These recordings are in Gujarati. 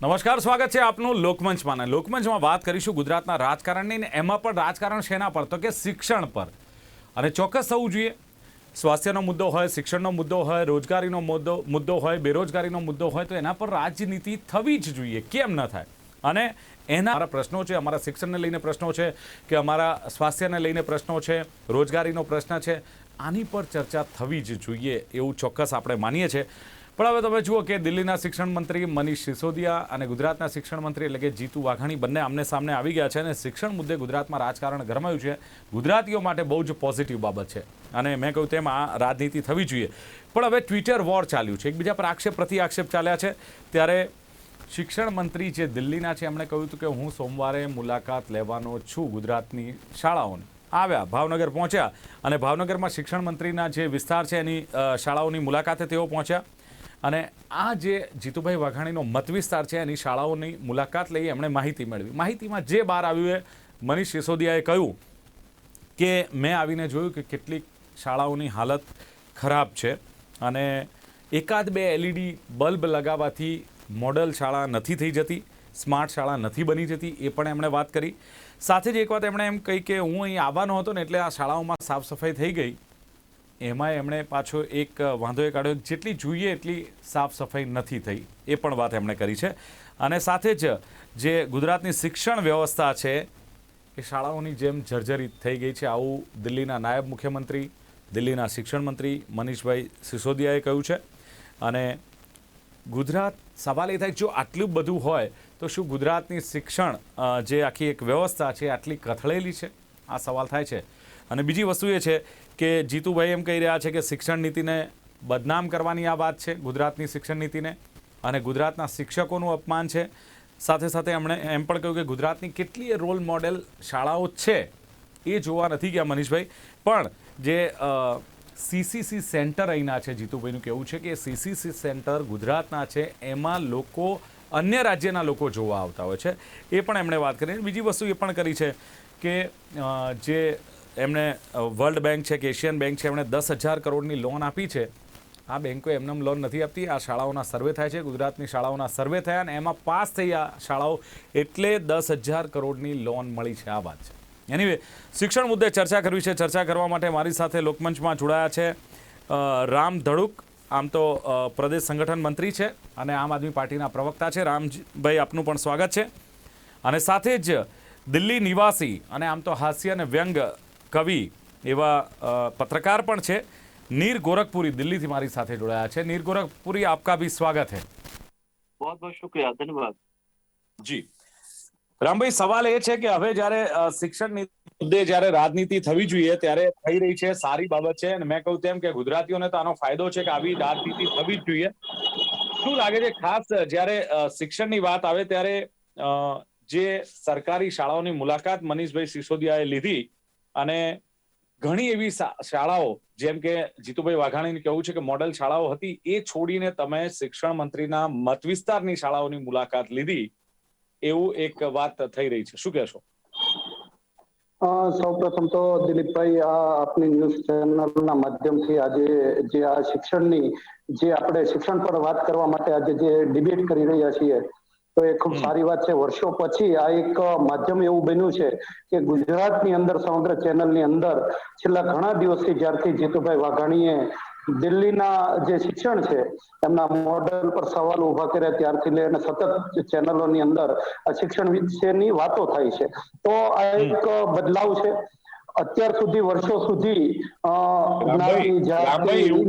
નમસ્કાર, સ્વાગત છે આપનું લોકમંચમાં. લોકમંચમાં વાત કરીશું ગુજરાતના રાજકારણની, ને એમાં પણ રાજકારણ શેના પર, તો કે શિક્ષણ પર. અને ચોક્કસ થવું જોઈએ. સ્વાસ્થ્યનો મુદ્દો હોય, શિક્ષણનો મુદ્દો હોય, રોજગારીનો મુદ્દો હોય, બેરોજગારીનો મુદ્દો હોય, તો એના પર રાજનીતિ થવી જ જોઈએ. કેમ ન થાય? અને એના અમારા પ્રશ્નો છે, અમારા શિક્ષણને લઈને પ્રશ્નો છે, કે અમારા સ્વાસ્થ્યને લઈને પ્રશ્નો છે, રોજગારીનો પ્રશ્ન છે, આની પર ચર્ચા થવી જ જોઈએ એવું ચોક્કસ આપણે માનીએ છીએ. પણ હવે તમે જુઓ કે દિલ્હીના શિક્ષણ મંત્રી મનીષ સિસોદિયા અને ગુજરાતના શિક્ષણ મંત્રી એટલે કે જીતુ વાઘાણી બંને આમને સામને આવી ગયા છે અને શિક્ષણ મુદ્દે ગુજરાતમાં રાજકારણ ગરમાયું છે. ગુજરાતીઓ માટે બહુ જ પોઝિટિવ બાબત છે અને મેં કહ્યું તેમ આ રાજનીતિ થવી જોઈએ. પણ હવે ટ્વિટર વોર ચાલ્યું છે, એકબીજા પર આક્ષેપ પ્રતિ આક્ષેપ ચાલ્યા છે. ત્યારે શિક્ષણ મંત્રી જે દિલ્હીના છે એમણે કહ્યું હતું કે હું સોમવારે મુલાકાત લેવાનો છું ગુજરાતની શાળાઓની. આવ્યા, ભાવનગર પહોંચ્યા અને ભાવનગરમાં શિક્ષણ મંત્રીના જે વિસ્તાર છે એની શાળાઓની મુલાકાતે તેઓ પહોંચ્યા. અને આ જે જીતુભાઈ વાઘાણીનો મત વિસ્તાર છે એની શાળાઓની મુલાકાત લઈ એમણે માહિતી મેળવી. માહિતીમાં જે બહાર આવ્યું એ મનીષ સિસોદિયાએ કહ્યું કે મેં આવીને જોયું કે કેટલીક શાળાઓની હાલત ખરાબ છે અને એકાદ બે LED બલ્બ લગાવવાથી મોડલ શાળા નથી થઈ જતી, સ્માર્ટ શાળા નથી બની જતી, એ પણ એમણે વાત કરી. સાથે જ એક વાત એમણે એમ કહી કે હું અહીં આવવાનો હતો ને એટલે આ શાળાઓમાં સાફ સફાઈ થઈ ગઈ. એમાં એમણે પાછો એક વાંધો એ કાઢ્યો, જેટલી જોઈએ એટલી સાફ સફાઈ નથી થઈ, એ પણ વાત એમણે કરી છે. અને સાથે જ જે ગુજરાતની શિક્ષણ વ્યવસ્થા છે એ શાળાઓની જેમ જર્જરિત થઈ ગઈ છે, આવું દિલ્હીના નાયબ મુખ્યમંત્રી, દિલ્હીના શિક્ષણ મંત્રી મનીષભાઈ સિસોદિયાએ કહ્યું છે. અને ગુજરાત, સવાલ એ થાય કે જો આટલું બધું હોય તો શું ગુજરાતની શિક્ષણ જે આખી એક વ્યવસ્થા છે આટલી કથળેલી છે? આ સવાલ થાય છે. અને બીજી વસ્તુ એ છે કે જીતુભાઈ એમ કહી રહ્યા છે કે શિક્ષણ નીતિને બદનામ કરવાની આ વાત છે, ગુજરાતની શિક્ષણ નીતિને, અને ગુજરાતના શિક્ષકોનું અપમાન છે. સાથે સાથે એમણે એમ પણ કહ્યું કે ગુજરાતની કેટલીય રોલ મોડેલ શાળાઓ છે એ જોવા નથી ગયા મનીષભાઈ. પણ જે CCC સેન્ટર અહીંના છે, જીતુભાઈનું કહેવું છે કે CCC સેન્ટર ગુજરાતના છે, એમાં લોકો અન્ય રાજ્યના લોકો જોવા આવતા હોય છે, એ પણ એમણે વાત કરી. બીજી વસ્તુ એ પણ કરી છે કે જે એમણે વર્લ્ડ બેંક છે કે એશિયન બેંક છે, એમણે 10,000 કરોડની લોન આપી છે. આ બેંકો એમને લોન નથી આપતી. આ શાળાઓના સર્વે થાય છે, ગુજરાતની શાળાઓના સર્વે થયા અને એમાં પાસ થઈ આ શાળાઓ એટલે 10,000 કરોડની લોન મળી છે. આ વાત છે. એનીવે, શિક્ષણ મુદ્દે ચર્ચા કરવી છે. ચર્ચા કરવા માટે મારી સાથે લોકમંચમાં જોડાયા છે રામ ધડુક, આમ તો પ્રદેશ સંગઠન મંત્રી છે અને આમ આદમી પાર્ટીના પ્રવક્તા છે. રામભાઈ, આપનું પણ સ્વાગત છે. અને સાથે જ દિલ્હી નિવાસી અને આમ તો હાસ્ય અને વ્યંગ કવિ એવા પत्रकार પણ છે नीर गोरखपुरी, दिल्ली થી મારી સાથે જોડાયા છે. नीर गोरखपुरी, आपका भी स्वागत है. बहुत बहुत शुक्रिया, धन्यवाद. જી રામભાઈ, સવાલ એ છે કે હવે જ્યારે શિક્ષણ મુદ્દે જ્યારે રાજનીતિ થવી જોઈએ ત્યારે થઈ રહી છે, સારી બાબત છે. અને મેં કહ્યું તેમ કે ગુજરાતીઓને તો આનો ફાયદો છે કે આવી રાજનીતિ થવી જ જોઈએ. શું લાગે છે, ખાસ જ્યારે શિક્ષણની વાત આવે ત્યારે જે સરકારી શાળાઓની મુલાકાત મનીષભાઈ સિસોદિયાએ લીધી અને ઘણી એવી શાળાઓ, જેમ કે જીતુભાઈ વાઘાણીને કહેવું છે કે મોડેલ શાળાઓ હતી, એ છોડીને તમે શિક્ષણ મંત્રીના મત વિસ્તારની શાળાઓની મુલાકાત લીધી, એવું એક વાત થઈ રહી છે. શું કહેશો? સૌપ્રથમ તો દિલીપભાઈ, આ આપની ન્યૂઝ ચેનલના માધ્યમથી આજે જે આ શિક્ષણની જે આપણે શિક્ષણ પર વાત કરવા માટે આજે જે ડિબેટ કરી રહ્યા છીએ તો એ ખૂબ સારી વાત છે. વર્ષો પછી આ એક માધ્યમ એવું બન્યું છે કે ગુજરાતની અંદર સમગ્ર ચેનલની અંદર છેલ્લા ઘણા દિવસથી જ્યારથી જીતુભાઈ વાઘાણીએ દિલ્હીના જે શિક્ષણ છે એમના મોડેલ પર સવાલ ઉભા કર્યા ત્યારથી લઈને સતત ચેનલોની અંદર શિક્ષણ વિશેની વાતો થાય છે. તો આ એક બદલાવ છે. અત્યાર સુધી વર્ષો સુધી એવું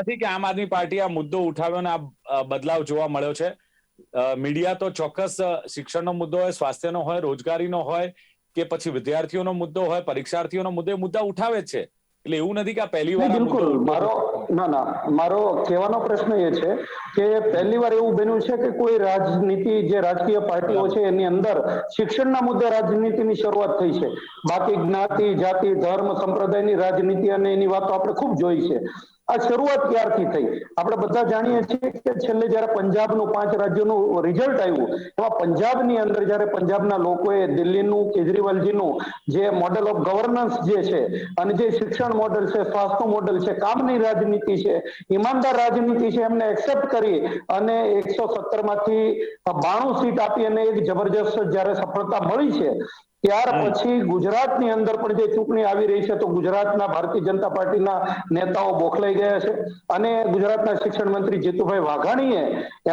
નથી કે આમ આદમી પાર્ટી આ મુદ્દો ઉઠાવ્યો અને આ બદલાવ જોવા મળ્યો છે. મીડિયા તો ચોક્કસ શિક્ષણનો મુદ્દો હોય, સ્વાસ્થ્યનો હોય, રોજગારીનો હોય કે પછી વિદ્યાર્થીઓનો મુદ્દો હોય, પરીક્ષાર્થીઓનો મુદ્દા ઉઠાવે જ છે. એટલે એવું નથી કે આ પહેલી વાર મારો કહેવાનો પ્રશ્ન એ છે કે પહેલી વાર એવું બન્યું છે કે કોઈ રાજનીતિ જે રાજકીય પાર્ટીઓ છે એની અંદર શિક્ષણના મુદ્દે રાજનીતિની શરૂઆત થઈ છે. બાકી જ્ઞાતિ, જાતિ, ધર્મ, સંપ્રદાયની રાજનીતિ અને એની વાતો આપણે ખૂબ જોઈ છે. આ શરૂઆત ક્યારથી થઈ? આપણે બધા જાણીએ છીએ કે છેલ્લે જયારે પંજાબનું 5 રાજ્યોનું રિઝલ્ટ આવ્યું એમાં પંજાબની અંદર જયારે પંજાબના લોકોએ દિલ્હીનું કેજરીવાલજીનું જે મોડેલ ઓફ ગવર્નન્સ જે છે અને જે શિક્ષણ મોડેલ છે, સ્વાસ્થ્ય મોડેલ છે, કામની રાજનીતિ છે, ઈમાનદાર રાજનીતિ છે, એમને એક્સેપ્ટ કરી અને 117 માંથી 92 સીટ આપી અને એક જબરજસ્ત જયારે સફળતા મળી છે ત્યાર પછી ગુજરાતની અંદર પણ જે ચૂંટણી આવી રહી છે તો ગુજરાતના ભારતીય જનતા પાર્ટીના નેતાઓ બોખલાઈ ગયા છે અને ગુજરાતના શિક્ષણ મંત્રી જીતુભાઈ વાઘાણીએ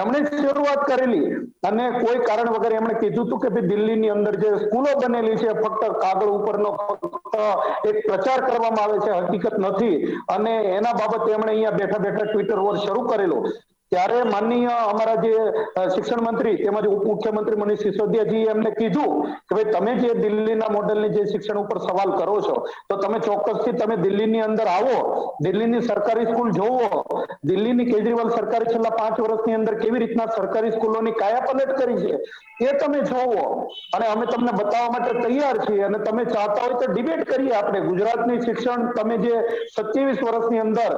એમણે શરૂઆત કરેલી અને કોઈ કારણ વગર એમણે કીધું હતું કે ભાઈ દિલ્હીની અંદર જે સ્કૂલો બનેલી છે ફક્ત કાગળ ઉપરનો ફક્ત એક પ્રચાર કરવામાં આવે છે, હકીકત નથી અને એના બાબતે એમણે અહીંયા બેઠા બેઠા ટ્વિટર વોર શરૂ કરેલો ત્યારે માનનીય અમારા જે શિક્ષણ મંત્રી તેમજ ઉપમુખ્યમંત્રી મનીષ સિસોદિયાજી એમને કીધું કે ભાઈ તમે જે દિલ્હીના મોડેલની જે શિક્ષણ ઉપર સવાલ કરો છો તો તમે ચોક્કસથી તમે દિલ્હીની અંદર આવો, દિલ્હીની સરકારી સ્કૂલ જોવો, દિલ્હીની કેજરીવાલ સરકારે છેલ્લા 5 વર્ષની અંદર કેવી રીતના સરકારી સ્કૂલોની કાયાપલટ કરી છે એ તમે જોવો અને અમે તમને બતાવવા માટે તૈયાર છીએ અને તમે ચાહતા હોય તો ડિબેટ કરીએ આપણે. ગુજરાતની શિક્ષણ તમે જે 27 વર્ષની અંદર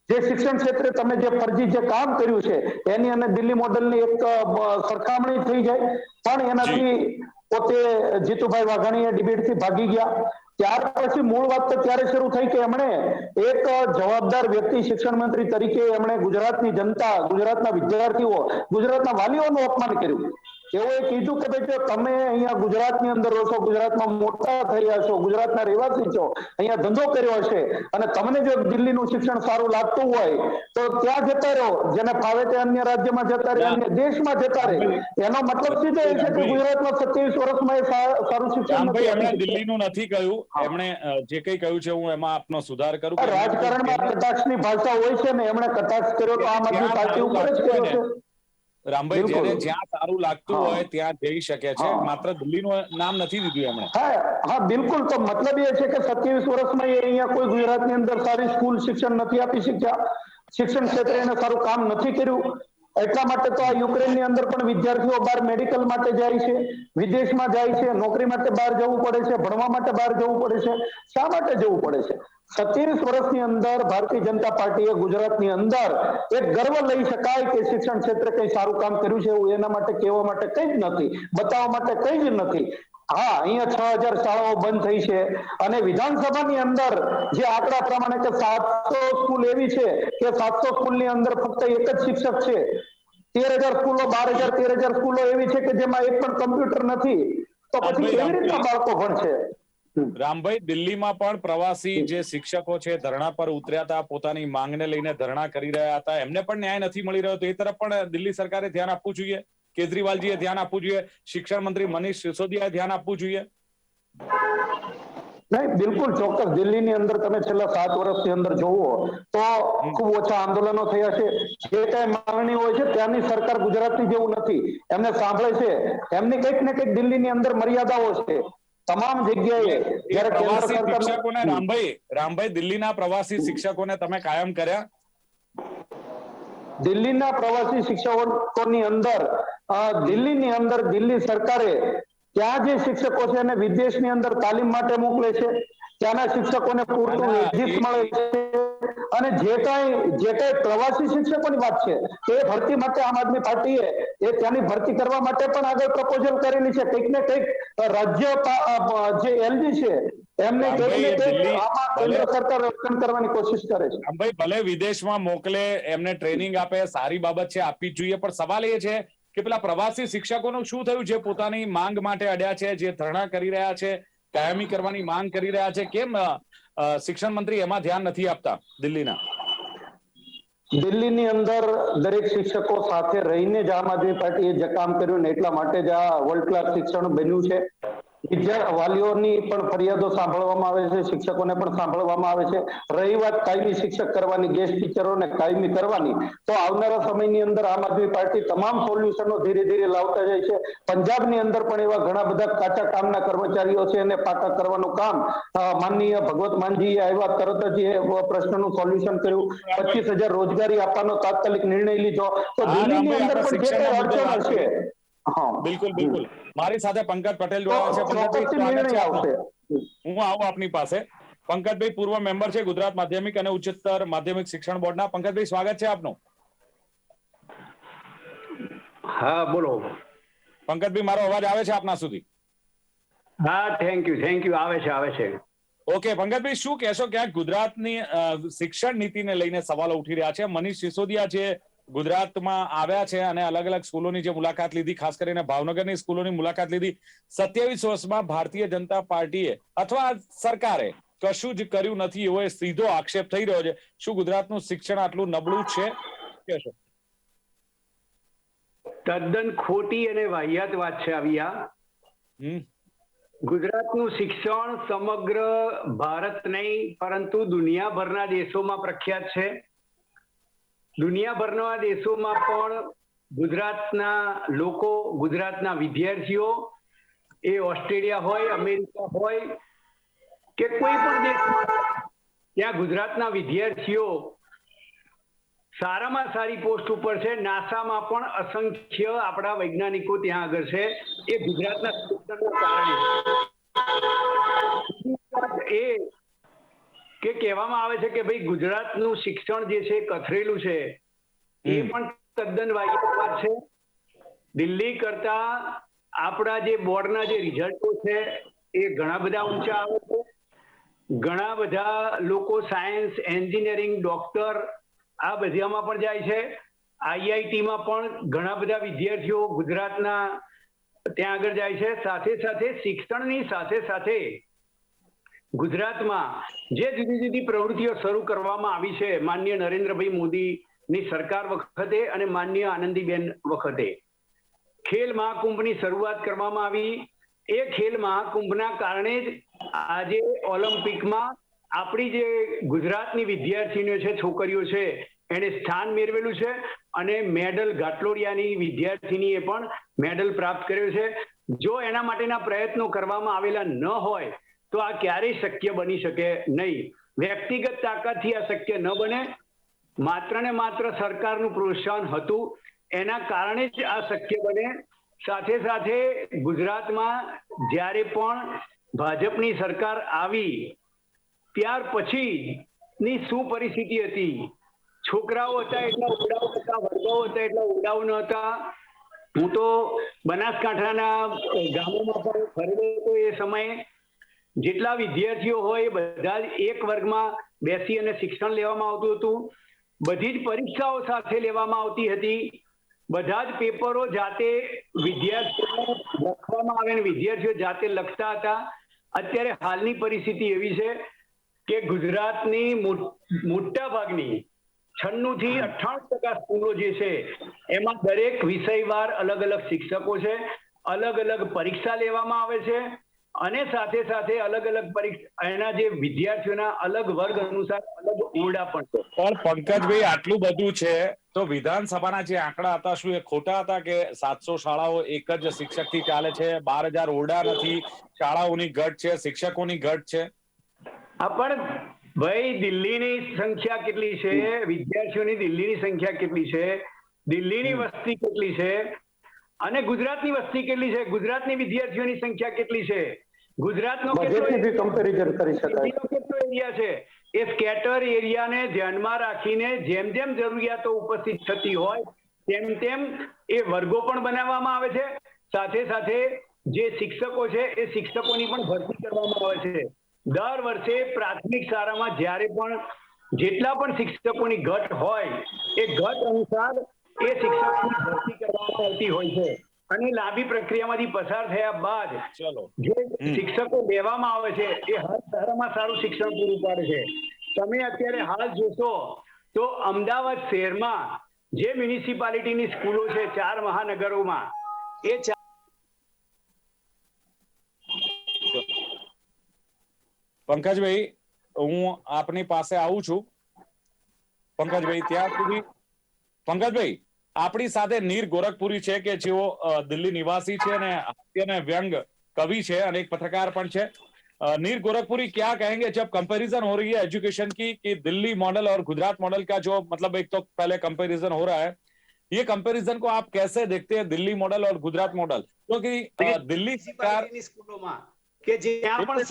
જે શિક્ષણ ક્ષેત્રે તમે જે ફરજી જે કામ કર્યું છે એની અને દિલ્હી મોડેલની એક સરખામણી થઈ જાય પણ એનાથી પોતે જીતુભાઈ વાઘાણીએ ડિબેટથી ભાગી ગયા. ત્યાર પછી મૂળ વાત તો ત્યારે શરૂ થઈ કે એમણે એક જવાબદાર વ્યક્તિ શિક્ષણ મંત્રી તરીકે એમણે ગુજરાતની જનતા, ગુજરાતના વિદ્યાર્થીઓ, ગુજરાતના વાલીઓનું અપમાન કર્યું. તેઓએ કીધું કે ભાઈ જો તમે અહીંયા ગુજરાતની અંદર રહો છો, ગુજરાતમાં મોટા થયા છો, ગુજરાતના રહેવાસી છો, અહીંયા ધંધો કર્યો છે અને તમને જો દિલ્હીનું શિક્ષણ સારું લાગતું હોય તો ત્યાં જતા રહો, જેને ફાવે તે અન્ય રાજ્યમાં જતા રહે, અન્ય દેશમાં જતા રહે. એનો મતલબ સીધો એ છે કે ગુજરાતમાં 27 વર્ષમાં એ સારું શિક્ષણ નથી. એમણે દિલ્હીનું નથી કહ્યું, એમણે જે કંઈ કહ્યું છે હું એમાં આપનો સુધાર કરું. રાજકારણમાં કટાક્ષની ભાષા હોય છે ને એમણે કટાક્ષ કર્યો તો આમ આદમી પાર્ટી ઉપર જ કર્યો છે. રામભાઈ, જેને જ્યાં સારું લાગતું હોય ત્યાં જઈ શકે છે, માત્ર દિલ્હીનું નામ નથી દીધું એમણે. હા બિલકુલ. તો મતલબ એ છે કે 27 વર્ષમાં એ અહીંયા કોઈ ગુજરાતની અંદર સારી સ્કૂલ શિક્ષણ નથી આપી શક્યા, શિક્ષણ ક્ષેત્રે એને સારું કામ નથી કર્યું. એટલા માટે તો આ યુક્રેનની અંદર પણ વિદ્યાર્થીઓ બહાર મેડિકલ માટે જાય છે, વિદેશમાં જાય છે, નોકરી માટે બહાર જવું પડે છે, ભણવા માટે બહાર જવું પડે છે. શા માટે જવું પડે છે? 27 વર્ષની અંદર ભારતીય જનતા પાર્ટીએ ગુજરાતની અંદર એક ગર્વ લઈ શકાય કે શિક્ષણ ક્ષેત્રે કઈ સારું કામ કર્યું છે એવું એના માટે કહેવા માટે કઈ જ નથી, બતાવવા માટે કઈ જ નથી. હા, અહીંયા 6000 શાળાઓ બંધ થઈ છે અને વિધાનસભાની અંદર જે આંકડા પ્રમાણે કે 700 સ્કૂલ એવી છે કે 700 સ્કૂલની અંદર ફક્ત એક જ શિક્ષક છે. 13,000 સ્કૂલો, 12,000, 13,000 સ્કૂલો એવી છે કે જેમાં એક પણ કમ્પ્યુટર નથી. તો પછી કેવી રીતના બાળકો ભણશે? રામભાઈ, દિલ્હીમાં પણ પ્રવાસી જે શિક્ષકો છે ધરણા પર ઉતર્યા હતા, પોતાની માંગને લઈને ધરણા કરી રહ્યા હતા, એમને પણ ન્યાય નથી મળી રહ્યો. તો એ તરફ પણ દિલ્હી સરકારે ધ્યાન આપવું જોઈએ, કેજરીવાલજીએ ધ્યાન આપવું જોઈએ, શિક્ષણ મંત્રી મનીષ સિસોદિયાએ ધ્યાન આપવું જોઈએ. નહીં, બિલકુલ ચોક્કસ. દિલ્હીની અંદર તમે છેલ્લા 7 વર્ષની અંદર જોવો તો ખૂબ ઓછા આંદોલનો થયા છે. જે કઈ માંગણી હોય છે ત્યાંની સરકાર ગુજરાતની જેવું નથી, એમને સાંભળે છે. એમની કંઈક ને કંઈક દિલ્હીની અંદર મર્યાદાઓ છે. તમામ જગ્યાએ જ્યારે કેન્દ્ર શિક્ષકોને રામભાઈ દિલ્હીના પ્રવાસી શિક્ષકોને તમે કાયમ કર્યા? દિલ્હીના પ્રવાસી શિક્ષકોની અંદર દિલ્હીની અંદર દિલ્હી સરકારે ત્યાં જે શિક્ષકો છે એને વિદેશની અંદર તાલીમ માટે મોકલે છે. ત્યાંના શિક્ષકોને પૂરતું વેજીસ મળે છે અને જે કઈ પ્રવાસી શિક્ષકોની વાત છે તે ભરતી માટે આમ આદમી પાર્ટીએ એ ત્યાંની ભરતી કરવા માટે પણ આગળ પ્રપોઝલ કરેલી છે. કંઈક ને કંઈક રાજ્ય જે એલજી છે એમને કંઈક ને કંઈક આમાં કેન્દ્ર સરકાર રક્ષણ કરવાની કોશિશ કરે છે. ભાઈ, ભલે વિદેશમાં મોકલે, એમને ટ્રેનિંગ આપે, સારી બાબત છે, આપવી જ જોઈએ, પણ સવાલ એ છે કે પેલા પ્રવાસી શિક્ષકોનું શું થયું જે પોતાની માંગ માટે અડ્યા છે, જે ધરણા કરી રહ્યા છે, કાયમી કરવાની માંગ કરી રહ્યા છે? કેમ શિક્ષણ મંત્રી એમાં ધ્યાન નથી આપતા દિલ્હીના? દિલ્હીની અંદર દરેક શિક્ષકો સાથે રહીને જ આમ આદમી પાર્ટીએ જે કામ કર્યું ને એટલા માટે જ આ વર્લ્ડ ક્લાસ શિક્ષણ બન્યું છે. વાલીઓની પણ ફરિયાદો સાંભળવામાં આવે છે, શિક્ષકોને પણ સાંભળવામાં આવે છે. રહી વાત કાયમી શિક્ષક કરવાની, ગેસ્ટ ટીચરોને કાયમી કરવાની, તો આવનારા સમયની અંદર આમ આદમી પાર્ટી તમામ સોલ્યુશનો ધીરે ધીરે લાવતા જાય છે. પંજાબની અંદર પણ એવા ઘણા બધા કાચા કામના કર્મચારીઓ છે એને પાકા કરવાનું કામ માનનીય ભગવત માનજીએ આવ્યા તરત જ એ પ્રશ્નનું સોલ્યુશન કર્યું. 25,000 રોજગારી આપવાનો તાત્કાલિક નિર્ણય લીધો. તો દિલ્હીની અંદર પણ જે કઈ અડચણ હશે. બિલકુલ. મારી સાથે પંકજ પટેલ જોડાયા છે. હું આવું આપની પાસે. પંકજભાઈ પૂર્વ મેમ્બર છે ગુજરાત માધ્યમિક અને ઉચ્ચતર માધ્યમિક શિક્ષણ બોર્ડના. પંકજભાઈ, સ્વાગત છે આપનું. હા બોલો. પંકજભાઈ, મારો અવાજ આવે છે આપના સુધી? હા, થેન્ક યુ, આવે છે. ઓકે પંકજભાઈ, શું કહેશો? ક્યાંક ગુજરાતની શિક્ષણ નીતિને લઈને સવાલો ઉઠી રહ્યા છે. મનીષ સિસોદિયા જે ગુજરાતમાં આવ્યા છે અને અલગ અલગ સ્કૂલોની જે મુલાકાત લીધી, ખાસ કરીને ભાવનગરની સ્કૂલોની મુલાકાત લીધી, 27 વર્ષમાં ભારતીય જનતા પાર્ટીએ અથવા સરકારે કશું જ કર્યું નથી એવો એ સીધો આક્ષેપ થઈ રહ્યો છે. શું ગુજરાતનું શિક્ષણ આટલું નબળું છે કહેશો? તદ્દન ખોટી અને વાહિયાત વાત છે આવી આ. ગુજરાતનું શિક્ષણ સમગ્ર ભારત નહીં પરંતુ દુનિયાભરના દેશોમાં પ્રખ્યાત છે. દુનિયાભરના દેશોમાં પણ ગુજરાતના લોકો, ગુજરાતના વિદ્યાર્થીઓ, એ ઓસ્ટ્રેલિયા હોય, અમેરિકા હોય કે કોઈ પણ દેશમાં, ત્યાં ગુજરાતના વિદ્યાર્થીઓ સારામાં સારી પોસ્ટ ઉપર છે. નાસામાં પણ અસંખ્ય આપણા વૈજ્ઞાનિકો ત્યાં આગળ છે, એ ગુજરાતના શિક્ષણના કારણે. એ કે કહેવામાં આવે છે કે ભાઈ ગુજરાતનું શિક્ષણ જે છે કથરેલું છે, એ પણ તદ્દન વાહિયાત વાત છે. દિલ્હી કરતા આપણા જે બોર્ડના જે રિઝલ્ટો છે એ ઘણા બધા ઊંચા આવે છે. ઘણા બધા લોકો સાયન્સ, એન્જિનિયરિંગ, ડોક્ટર આ બધામાં પણ જાય છે. આઈઆઈટીમાં પણ ઘણા બધા વિદ્યાર્થીઓ ગુજરાતના ત્યાં આગળ જાય છે. સાથે સાથે શિક્ષણની સાથે સાથે ગુજરાતમાં જે જુદી જુદી પ્રવૃત્તિઓ શરૂ કરવામાં આવી છે માનનીય નરેન્દ્રભાઈ મોદીની સરકાર વખતે અને માનનીય આનંદીબેન વખતે, ખેલ મહાકુંભની શરૂઆત કરવામાં આવી. એ ખેલ મહાકુંભના કારણે જ આજે ઓલિમ્પિકમાં આપણી જે ગુજરાતની વિદ્યાર્થીનીઓ છે, છોકરીઓ છે, એને સ્થાન મેળવેલું છે અને મેડલ, ઘાટલોડિયાની વિદ્યાર્થીનીએ પણ મેડલ પ્રાપ્ત કર્યો છે. જો એના માટેના પ્રયત્નો કરવામાં આવેલા ન હોય તો આ ક્યારેય શક્ય બની શકે નહીં. વ્યક્તિગત તાકાતથી આ શક્ય ન બને. માત્ર ને માત્ર સરકારનું પ્રોત્સાહન હતું, એના કારણે જ આ શક્ય બને. સાથે સાથે ગુજરાતમાં જ્યારે પણ ભાજપની સરકાર આવી ત્યાર પછી ની શું પરિસ્થિતિ હતી? છોકરાઓ હતા એટલા ઓરડાઓ હતા, વર્ગો હતા એટલા ઓરડાઓ ન હતા. હું તો બનાસકાંઠાના ગામોમાં પણ ફરેલો હતો. એ સમયે જેટલા વિદ્યાર્થીઓ હોય એ બધા જ એક વર્ગમાં બેસી અને શિક્ષણ લેવામાં આવતું હતું. બધી જ પરીક્ષાઓ સાથે લેવામાં આવતી હતી. બધા જ પેપરો જાતે વિદ્યાર્થીઓ લખવામાં આવે અને વિદ્યાર્થીઓ જાતે લખતા હતા. અત્યારે હાલની પરિસ્થિતિ એવી છે કે ગુજરાતની મોટા ભાગની 96 થી 98% સ્કૂલો જે છે એમાં દરેક વિષયવાર અલગ અલગ શિક્ષકો છે, અલગ અલગ પરીક્ષા લેવામાં આવે છે અને સાથે સાથે અલગ અલગ પરીક્ષા, એના જે વિદ્યાર્થીઓના અલગ વર્ગ અનુસાર અલગ ઓરડા પણ છે. પણ પંકજભાઈ, આટલું બધું છે તો વિધાનસભાના જે આંકડા હતા શું એ ખોટા હતા કે 700 શાળાઓ એક જ શિક્ષકથી ચાલે છે, 12,000 ઓરડા નથી, શાળાઓની ઘટ છે, શિક્ષકોની ઘટ છે? પણ ભાઈ દિલ્હીની સંખ્યા કેટલી છે, વિદ્યાર્થીઓની દિલ્હીની સંખ્યા કેટલી છે, દિલ્હીની વસ્તી કેટલી છે અને ગુજરાતની વસ્તી કેટલી છે, ગુજરાતની વિદ્યાર્થીઓની સંખ્યા કેટલી છે, ગુજરાતનો કેટલો એરિયા છે, એ સ્કેટર એરિયાને ધ્યાનમાં રાખીને જેમ જેમ જરૂરિયાતો ઉપસ્થિત થતી હોય તેમ તેમ એ વર્ગો પણ બનાવવામાં આવે છે. સાથે સાથે જે શિક્ષકો છે એ શિક્ષકોની પણ ભરતી કરવામાં આવે છે. દર વર્ષે પ્રાથમિક શાળામાં જ્યારે પણ જેટલા પણ શિક્ષકોની ઘટ હોય એ ઘટ અનુસાર એ શિક્ષકોની ભરતી કરવામાં આવતી હોય છે અને લાંબી પ્રક્રિયામાંથી પસાર થયા બાદ જે શિક્ષકો લેવામાં આવે છે એ હર સારામાં સારું શિક્ષણ પૂરું પાડે છે. તમે અત્યારે હાલ જોશો તો અમદાવાદ શહેરમાં જે મ્યુનિસિપાલિટીની સ્કૂલો છે 4 મહાનગરોમાં, એ પંકજભાઈ, હું આપની પાસે આવું છું. પંકજભાઈ, ત્યાં સુધી પંકજભાઈ, આપણી સાથે નીર ગોરખપુરી છે કે જેઓ દિલ્હી નિવાસી છે અને હાસ્ય અને વ્યંગ कवि છે અને એક पत्रकार પણ છે. नीर गोरखपुरी क्या कहेंगे जब कंपैरिजन हो रही है एजुकेशन की कि दिल्ली मॉडल और गुजरात मॉडल का जो मतलब एक तो पहले कंपैरिजन हो रहा है, ये कंपैरिजन को आप कैसे देखते हैं दिल्ली मॉडल और गुजरात मॉडल? क्योंकि दिल्ली सरकार स्कूलों में के ज्યાં પણ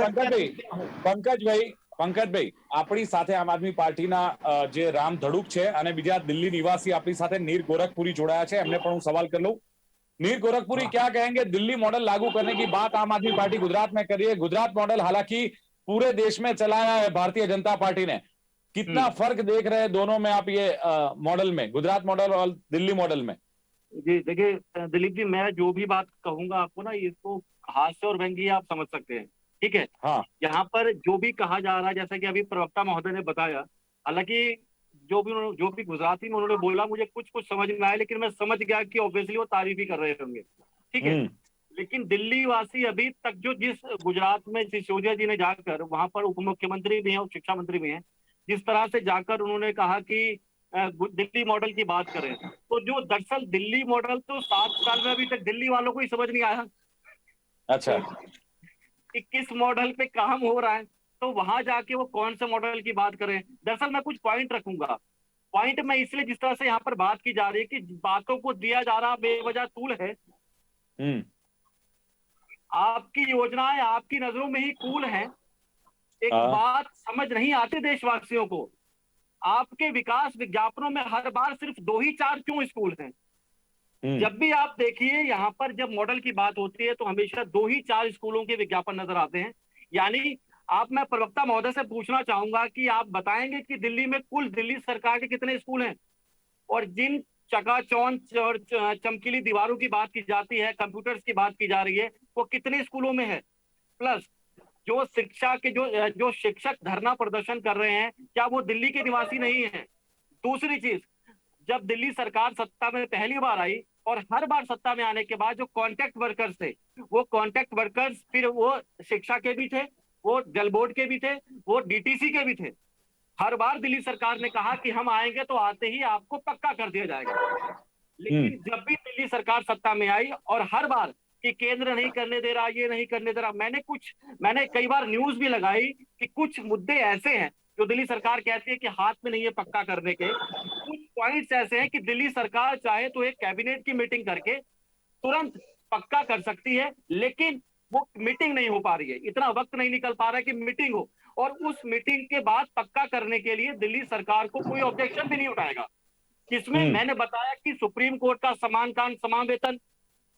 पंकज भाई પંકજભાઈ, આપણી સાથે આમ આદમી પાર્ટીના જે રામ ધડુક છે અને બીજા દિલ્હી નિવાસી આપણી સાથે नीर गोरखपुरी जोड़ाया છે, એમને પણ હું સવાલ कर लूं। नीर गोरखपुरी, क्या कहेंगे? दिल्ली मॉडल लागू करने की बात आम आदमी पार्टी गुजरात में कर रही है। गुजरात मॉडल हालांकि पूरे देश में चलाया है भारतीय जनता पार्टी ने। कितना फर्क देख रहे हैं दोनों में आप, ये मॉडल में, गुजरात मॉडल और दिल्ली मॉडल में? जी देखिए दिलीप जी, मैं जो भी बात कहूंगा आपको ना, इसको हास्य और व्यंग्य आप समझ सकते हैं, ठीक है। हाँ। यहाँ पर जो भी कहा जा रहा है, जैसा कि अभी प्रवक्ता महोदय ने बताया, हालांकि जो भी गुजराती में उन्होंने बोला, मुझे कुछ कुछ समझ में आया, लेकिन मैं समझ गया कि ऑब्वियसली वो तारीफ ही कर रहे होंगे, ठीक है। लेकिन दिल्ली वासी अभी तक जो जिस गुजरात में सिसोदिया जी ने जाकर, वहां पर उप मुख्यमंत्री भी हैं और शिक्षा मंत्री भी हैं, जिस तरह से जाकर उन्होंने कहा कि दिल्ली मॉडल की बात करें, तो जो दरअसल दिल्ली मॉडल तो 7 साल में अभी तक दिल्ली वालों को ही समझ नहीं आया अच्छा। कि किस मॉडल पे काम हो रहा है, तो वहां जाके वो कौन से मॉडल की बात करें। दरअसल मैं कुछ पॉइंट रखूंगा। पॉइंट में इसलिए, जिस तरह से यहाँ पर बात की जा रही है कि बातों को दिया जा रहा बेवजह तूल है। आपकी योजनाएं आपकी नजरों में ही कूल हैं। एक बात समझ नहीं आती देशवासियों को, आपके विकास विज्ञापनों में हर बार सिर्फ 2 ही 4 क्यों स्कूल हैं? जब भी आप देखिए यहाँ पर जब मॉडल की बात होती है तो हमेशा 2 ही 4 स्कूलों के विज्ञापन नजर आते हैं। यानी मैं प्रवक्ता महोदय से पूछना चाहूंगा कि आप बताएंगे कि दिल्ली में कुल दिल्ली सरकार के कितने स्कूल हैं, और जिन चकाचौंध और चमकीली दीवारों की बात की जाती है, कंप्यूटर्स की बात की जा रही है, वो कितने स्कूलों में है? प्लस जो शिक्षा के जो शिक्षक धरना प्रदर्शन कर रहे हैं, क्या वो दिल्ली के निवासी नहीं है? दूसरी चीज, जब दिल्ली सरकार सत्ता में पहली बार आई और हर बार सत्ता में आने के बाद जो कॉन्ट्रैक्ट वर्कर्स थे, वो कॉन्ट्रैक्ट वर्कर्स फिर वो शिक्षा के भी थे, वो जल बोर्ड के भी थे, वो डीटीसी के भी थे। हर बार दिल्ली सरकार ने कहा कि हम आएंगे तो आते ही आपको पक्का कर दिया जाएगा। लेकिन जब भी दिल्ली सरकार सत्ता में आई और हर बार कि केंद्र नहीं करने दे रहा, ये नहीं करने दे रहा, मैंने कई बार न्यूज भी लगाई कि कुछ मुद्दे ऐसे हैं जो दिल्ली सरकार कहती है कि हाथ में नहीं है पक्का करने के। कुछ पॉइंट्स ऐसे हैं कि दिल्ली सरकार चाहे तो एक कैबिनेट की मीटिंग करके तुरंत पक्का कर सकती है, लेकिन वो मीटिंग नहीं हो पा रही है, इतना वक्त नहीं निकल पा रहा है कि मीटिंग हो, और उस मीटिंग के बाद पक्का करने के लिए दिल्ली सरकार को कोई ऑब्जेक्शन भी नहीं उठाएगा। जिसमें मैंने बताया कि सुप्रीम कोर्ट का समान काम समान वेतन,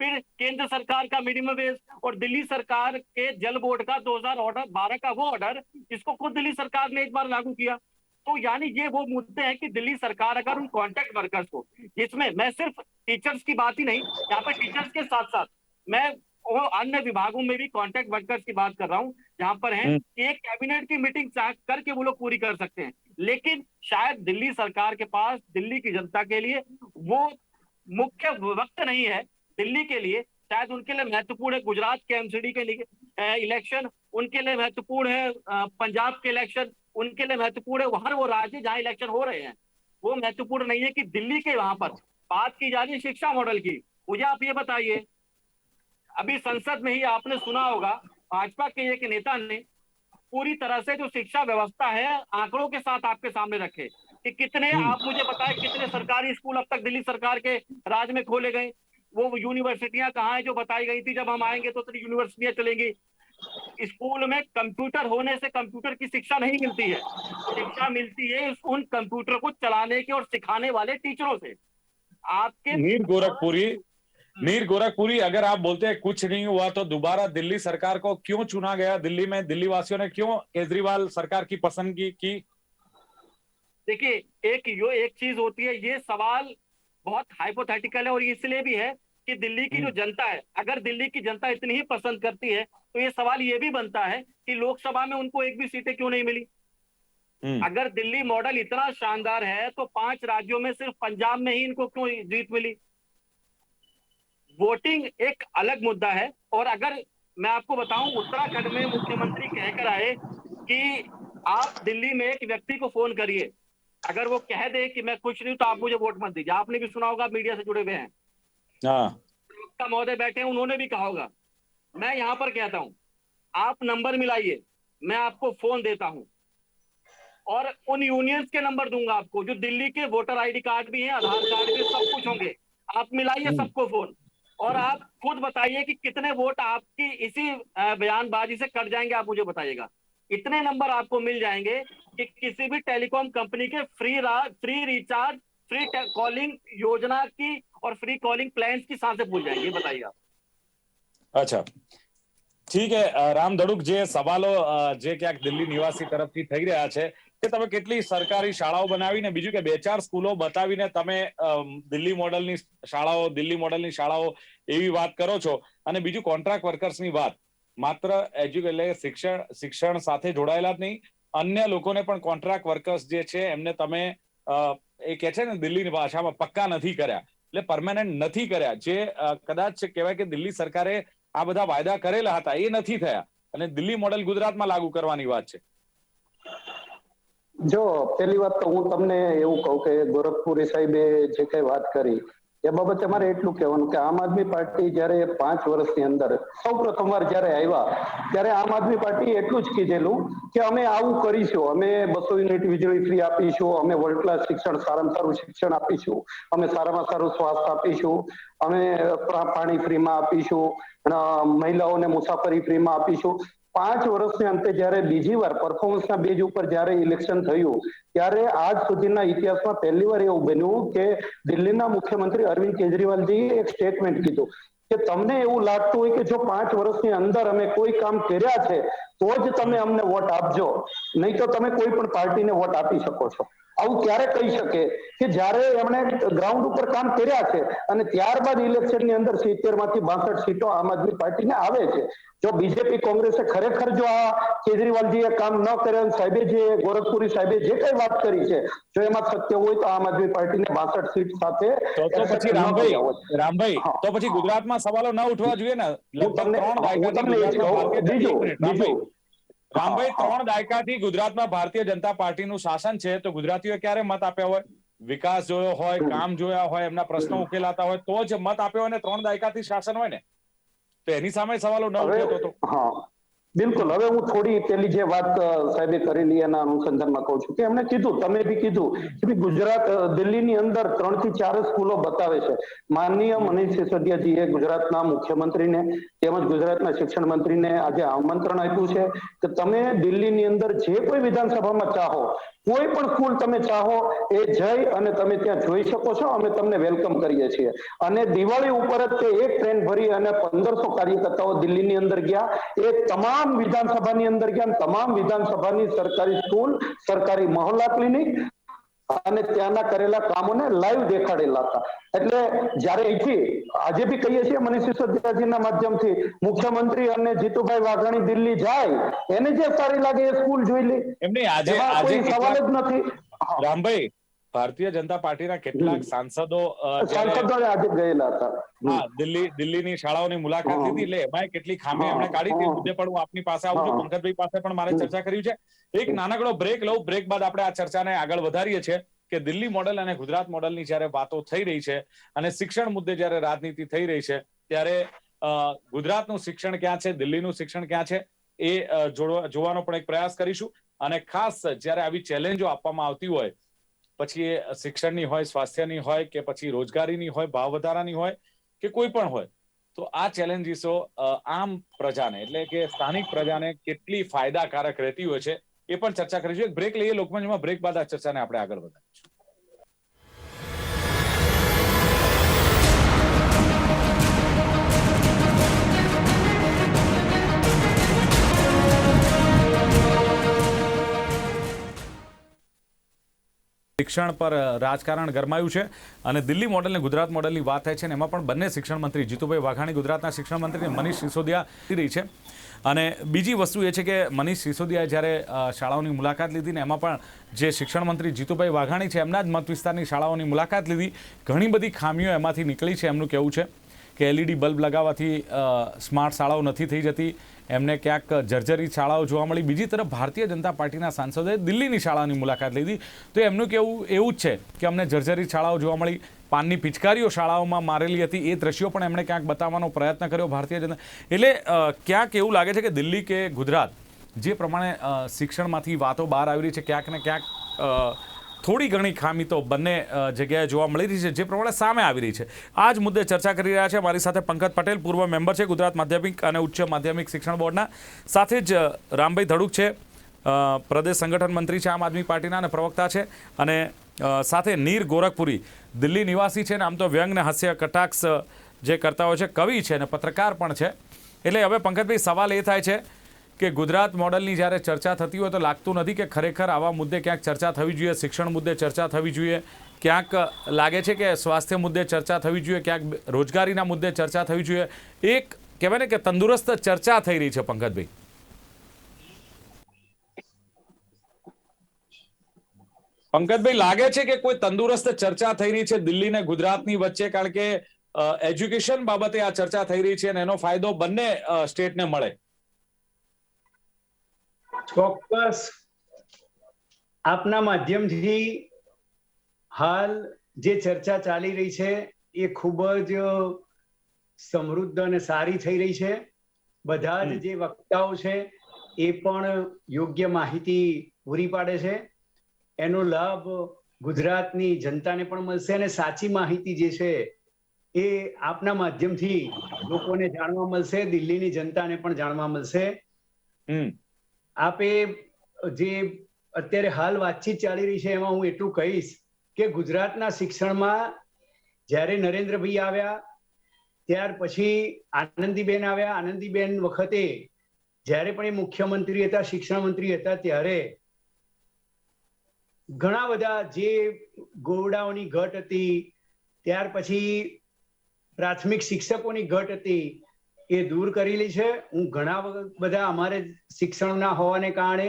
फिर केंद्र सरकार का मिनिमम वेज, और दिल्ली सरकार के जल बोर्ड का 2012 का वो ऑर्डर जिसको खुद दिल्ली सरकार ने एक बार लागू किया। तो यानी ये वो मुद्दे हैं कि दिल्ली सरकार अगर उन कॉन्ट्रैक्ट वर्कर्स को, जिसमें मैं सिर्फ टीचर्स की बात ही नहीं, यहाँ पर टीचर्स के साथ साथ मैं वो अन्य विभागों में भी कॉन्ट्रैक्ट वर्कर्स की बात कर रहा हूँ, जहां पर है कि एक कैबिनेट की मीटिंग करके वो लोग पूरी कर सकते हैं। लेकिन शायद दिल्ली सरकार के पास दिल्ली की जनता के लिए वो मुख्य वक्त नहीं है। दिल्ली के लिए शायद उनके लिए महत्वपूर्ण है गुजरात के एमसीडी के लिए इलेक्शन, उनके लिए महत्वपूर्ण है पंजाब के इलेक्शन, उनके लिए महत्वपूर्ण है हर वो राज्य जहां इलेक्शन हो रहे हैं। वो महत्वपूर्ण नहीं है कि दिल्ली के वहां पर बात की जा रही है शिक्षा मॉडल की। मुझे आप ये बताइए, अभी संसद में ही आपने सुना होगा भाजपा के एक नेता ने पूरी तरह से जो शिक्षा व्यवस्था है आंकड़ों के साथ आपके सामने रखे कि कितने, आप मुझे बताएं कितने सरकारी स्कूल अब तक दिल्ली सरकार के राज में खोले गए, वो यूनिवर्सिटियां कहाँ है जो बताई गई थी जब हम आएंगे तो यूनिवर्सिटियां चलेंगी। स्कूल में कंप्यूटर होने से कंप्यूटर की शिक्षा नहीं मिलती है, शिक्षा मिलती है उन कंप्यूटर को चलाने के और सिखाने वाले टीचरों से। आपके नीर गोरखपुरी, अगर आप बोलते हैं कुछ नहीं हुआ तो दोबारा दिल्ली सरकार को क्यों चुना गया? दिल्ली में दिल्ली वासियों ने क्यों केजरीवाल सरकार की पसंदगी की? देखिए एक चीज होती है, ये सवाल बहुत हाइपोथेटिकल है और इसलिए भी है कि दिल्ली की जो जनता है, अगर दिल्ली की जनता इतनी ही पसंद करती है तो ये सवाल ये भी बनता है कि लोकसभा में उनको एक भी सीटें क्यों नहीं मिली। अगर दिल्ली मॉडल इतना शानदार है तो 5 राज्यों में सिर्फ पंजाब में ही इनको क्यों जीत मिली। वोटिंग एक अलग मुद्दा है। और अगर मैं आपको बताऊं, उत्तराखंड में मुख्यमंत्री कहकर आए कि आप दिल्ली में एक व्यक्ति को फोन करिए, अगर वो कह दे कि मैं खुश नहीं तो आप मुझे वोट मत दीजिए। आपने भी सुना होगा, मीडिया से जुड़े हुए हैं, महोदय बैठे हैं, उन्होंने भी कहा होगा। मैं यहाँ पर कहता हूं, आप नंबर मिलाइए, मैं आपको फोन देता हूं और उन यूनियंस के नंबर दूंगा आपको जो दिल्ली के वोटर आईडी कार्ड भी हैं, आधार कार्ड भी, सब कुछ होंगे। आप मिलाइए सबको फोन और आप खुद बताइए कि कितने वोट आपकी इसी बयानबाजी से कट जाएंगे, आप मुझे बताइएगा। इतने नंबर आपको मिल जाएंगे कि किसी भी टेलीकॉम कंपनी के फ्री रिचार्ज, फ्री कॉलिंग योजना की और फ्री कॉलिंग प्लान्स की सांसें भूल जाएंगे। बताइए आप। અચ્છા, ઠીક હે રામ ધડુક, જે સવાલો જે ક્યાંક દિલ્હી નિવાસી તરફથી થઈ રહ્યા છે કે તમે કેટલી સરકારી શાળાઓ બનાવીને બીજું કે 2-4 સ્કૂલો બતાવીને તમે દિલ્હી મોડલની શાળાઓ એવી વાત કરો છો, અને બીજું કોન્ટ્રાક્ટ વર્કર્સની વાત, માત્ર શિક્ષણ સાથે જોડાયેલા જ નહીં, અન્ય લોકોને પણ કોન્ટ્રાક્ટ વર્કર્સ જે છે એમને તમે એ કે છે ને દિલ્હીની ભાષામાં પક્કા નથી કર્યા, એટલે પરમેનન્ટ નથી કર્યા, જે કદાચ કહેવાય કે દિલ્હી સરકારે આ બધા વાયદા કરેલા હતા એ નથી થયા, અને દિલ્હી મોડેલ ગુજરાતમાં લાગુ કરવાની વાત છે. જો પહેલી વાત તો હું તમને એવું કહું કે ગોરખપુરી સાહેબે જે કઈ વાત કરી એ બાબતે મારે એટલું કહેવાનું કે આમ આદમી પાર્ટી જયારે 5 વર્ષની અંદર સૌ પ્રથમવાર જયારે આવ્યા ત્યારે આમ આદમી પાર્ટી એટલું જ કીધેલું કે અમે આવું કરીશું, અમે 200 યુનિટ વીજળી ફ્રી આપીશું, અમે વર્લ્ડ ક્લાસ શિક્ષણ, સારામાં સારું શિક્ષણ આપીશું, અમે સારામાં સારું સ્વાસ્થ્ય આપીશું, અમે પાણી ફ્રીમાં આપીશું, મહિલાઓને મુસાફરી ફ્રીમાં આપીશું. 5 વર્ષને અંતે જયારે બીજી વાર પરફોર્મન્સના બેઝ ઉપર જયારે ઇલેક્શન થયું ત્યારે આજ સુધીના ઇતિહાસમાં પહેલી વાર એવું બન્યું કે દિલ્હીના મુખ્યમંત્રી અરવિંદ કેજરીવાલજીએ એક સ્ટેટમેન્ટ કીધું કે તમને એવું લાગતું હોય કે જો 5 વર્ષની અંદર અમે કોઈ કામ કર્યા છે તો જ તમે અમને વોટ આપજો, નહીં તો તમે કોઈ પણ પાર્ટીને વોટ આપી શકો છો. આવું ક્યારે કહી શકે કે જ્યારે એમણે ગ્રાઉન્ડ ઉપર કામ કર્યા છે અને ત્યારબાદ ઇલેક્શનની અંદર 70 માંથી 62 સીટો આમ આદમી પાર્ટીને આવે છે. જો બીજેપી કોંગ્રેસે ખરેખર જો આ કેજરીવાલજીએ કામ ન કર્યા, સાહેબે જે ગોરખપુરી સાહેબે જે કઈ વાત કરી છે જો એમાં સત્ય હોય તો આમ આદમી પાર્ટીને 62 સીટ સાથે તો પછી રામભાઈ તો પછી ગુજરાતમાં સવાલો ન ઉઠવા જોઈએ ને. રામભાઈ, 3 દાયકાથી ગુજરાતમાં ભારતીય જનતા પાર્ટીનું શાસન છે, તો ગુજરાતીઓએ ક્યારે મત આપ્યા હોય? વિકાસ જોયો હોય, કામ જોયા હોય, એમના પ્રશ્નો ઉકેલાતા હોય તો જ મત આપ્યો હોય ને. 3 દાયકાથી શાસન હોય ને તો એની સામે સવાલો ન ઉઠ્યો તો. હા બિલકુલ. હવે હું થોડી પેલી જે વાત સાહેબે કરેલી એના અનુસંધાનમાં કહું છું કે એમણે કીધું, તમે બી કીધું કે ગુજરાત દિલ્હીની અંદર 3 થી 4 સ્કૂલો બતાવે છે. માનનીય મનીષ સિસોદિયાજીએ ગુજરાતના મુખ્યમંત્રીને તેમજ ગુજરાતના શિક્ષણ મંત્રીને આજે આમંત્રણ આપ્યું છે કે તમે દિલ્હીની અંદર જે કોઈ વિધાનસભામાં ચાહો, કોઈ પણ સ્કૂલ તમે ચાહો એ જઈ અને તમે ત્યાં જોઈ શકો છો, અમે તમને વેલકમ કરીએ છીએ. અને દિવાળી ઉપર જ તે એક ટ્રેન ભરી અને 1500 કાર્યકર્તાઓ દિલ્હીની અંદર ગયા. એ તમામ વિધાનસભાની અંદર ગયા, તમામ વિધાનસભાની સરકારી સ્કૂલ, સરકારી મહોલ્લા ક્લિનિક અને ત્યાંના કરેલા કામોને લાઈવ દેખાડેલા હતા. એટલે જયારે અહીંથી આજે બી કહીએ છીએ મનીષ સિસોદિયાજીના માધ્યમથી, મુખ્યમંત્રી અને જીતુભાઈ વાઘાણી દિલ્હી જાય એને જે સારી લાગે એ સ્કૂલ જોઈ લે, એમને આજે કોઈ સવાલ જ નથી. રામભાઈ, ભારતીય જનતા પાર્ટીના કેટલાક સાંસદો આજે ગયેલા હતા. હા, દિલ્હીની શાળાઓની મુલાકાત લીધી, એટલે એમાં કેટલી ખામી એમણે કાઢી તે મુદ્દે પણ હું આપની પાસે આવું છું. પંકજભાઈ પાસે પણ મારે ચર્ચા કરવી છે. એક નાનકડો બ્રેક લઉં, બ્રેક બાદ આપણે આ ચર્ચાને આગળ વધારીએ છીએ કે દિલ્હી મોડેલ અને ગુજરાત મોડેલની જ્યારે વાતો થઈ રહી છે અને શિક્ષણ મુદ્દે જ્યારે રાજનીતિ થઈ રહી છે ત્યારે ગુજરાતનું શિક્ષણ ક્યાં છે, દિલ્હીનું શિક્ષણ ક્યાં છે એ જોવાનો પણ એક પ્રયાસ કરીશું. અને ખાસ જ્યારે આવી ચેલેન્જો આપવામાં આવતી હોય, પછી એ શિક્ષણની હોય, સ્વાસ્થ્યની હોય કે પછી રોજગારીની હોય, ભાવ વધારાની હોય કે કોઈ પણ હોય, તો આ ચેલેન્જીસો આમ પ્રજાને એટલે કે સ્થાનિક પ્રજાને કેટલી ફાયદાકારક રહેતી હોય છે એ પણ ચર્ચા કરીશું. એક બ્રેક લઈએ લોકમંચમાં, બ્રેક બાદ આ ચર્ચાને આપણે આગળ વધારીશું. શિક્ષણ પર રાજકારણ ગરમાયું છે અને દિલ્હી મોડેલ અને ગુજરાત મોડેલની વાત થાય છે અને એમાં પણ બંને શિક્ષણ મંત્રી જીતુભાઈ વાઘાણી ગુજરાતના શિક્ષણ મંત્રી અને મનીષ સિસોદિયા રહી છે. અને બીજી વસ્તુ એ છે કે મનીષ સિસોદિયાએ જ્યારે શાળાઓની મુલાકાત લીધી ને એમાં પણ જે શિક્ષણ મંત્રી જીતુભાઈ વાઘાણી છે એમના જ મત વિસ્તારની શાળાઓની મુલાકાત લીધી, ઘણી બધી ખામીઓ એમાંથી નીકળી છે. એમનું કહેવું છે કે LED બલ્બ લગાવવાથી સ્માર્ટ શાળાઓ નથી થઈ જતી, એમને ક્યાંક જર્જરિત શાળાઓ જોવા મળી. બીજી તરફ ભારતીય જનતા પાર્ટીના સાંસદોએ દિલ્હીની શાળાની મુલાકાત લીધી તો એમનું કહેવું એવું જ છે કે અમને જર્જરિત શાળાઓ જોવા મળી, પાનની પિચકારીઓ શાળાઓમાં મારેલી હતી, એ દ્રશ્યો પણ એમણે ક્યાંક બતાવવાનો પ્રયત્ન કર્યો ભારતીય જનતા. એટલે ક્યાંક એવું લાગે છે કે દિલ્હી કે ગુજરાત જે પ્રમાણે શિક્ષણમાંથી વાતો બહાર આવી રહી છે, ક્યાંક ને ક્યાંક થોડી ઘણી ખામી તો બંને જગ્યાએ જોવા મળી રહી છે, જે પ્રમાણે સામે આવી રહી છે. આ જ મુદ્દે ચર્ચા કરી રહ્યા છે મારી સાથે પંકજ પટેલ, પૂર્વ મેમ્બર છે ગુજરાત માધ્યમિક અને ઉચ્ચ માધ્યમિક શિક્ષણ બોર્ડના, સાથે જ રામભાઈ ધડુક છે પ્રદેશ સંગઠન મંત્રી છે આમ આદમી પાર્ટીના અને પ્રવક્તા છે, અને સાથે નીર ગોરખપુરી દિલ્હી નિવાસી છે ને આમ તો વ્યંગ ને હાસ્ય કટાક્ષ જે કરતા હોય છે, કવિ છે અને પત્રકાર પણ છે. એટલે હવે પંકજભાઈ સવાલ એ થાય છે કે ગુજરાત મોડલની જ્યારે ચર્ચા થતી હોય તો લાગતું નથી કે ખરેખર આવા મુદ્દે ક્યાંક ચર્ચા થવી જોઈએ, શિક્ષણ મુદ્દે ચર્ચા થવી જોઈએ, ક્યાંક લાગે છે કે સ્વાસ્થ્ય મુદ્દે ચર્ચા થવી જોઈએ, ક્યાંક રોજગારીના મુદ્દે ચર્ચા થવી જોઈએ. એક કહેવાય ને કે તંદુરસ્ત ચર્ચા થઈ રહી છે પંકજભાઈ. પંકજભાઈ, લાગે છે કે કોઈ તંદુરસ્ત ચર્ચા થઈ રહી છે દિલ્હી ને ગુજરાતની વચ્ચે, કારણ કે એજ્યુકેશન બાબતે આ ચર્ચા થઈ રહી છે અને એનો ફાયદો બંને સ્ટેટને મળે. ચોક્કસ આપના માધ્યમથી હાલ જે ચર્ચા ચાલી રહી છે એ ખૂબ જ સમૃદ્ધ અને સારી થઈ રહી છે. બધા જ જે વક્તાઓ છે એ પણ યોગ્ય માહિતી પૂરી પાડે છે. એનો લાભ ગુજરાતની જનતાને પણ મળશે અને સાચી માહિતી જે છે એ આપના માધ્યમથી લોકોને જાણવા મળશે, દિલ્હીની જનતાને પણ જાણવા મળશે. આપે જે અત્યારે હાલ વાતચીત ચાલી રહી છે એમાં હું એટલું કહીશ કે ગુજરાતના શિક્ષણમાં જ્યારે નરેન્દ્રભાઈ આવ્યા ત્યાર પછી આનંદીબેન આવ્યા. આનંદીબેન વખતે જ્યારે પણ એ મુખ્યમંત્રી હતા, શિક્ષણ મંત્રી હતા, ત્યારે ઘણા બધા જે ગોરડાઓની ઘટ હતી, ત્યાર પછી પ્રાથમિક શિક્ષકોની ઘટ હતી, એ દૂર કરેલી છે. હું ઘણા બધા અમારે શિક્ષણના હોવાને કારણે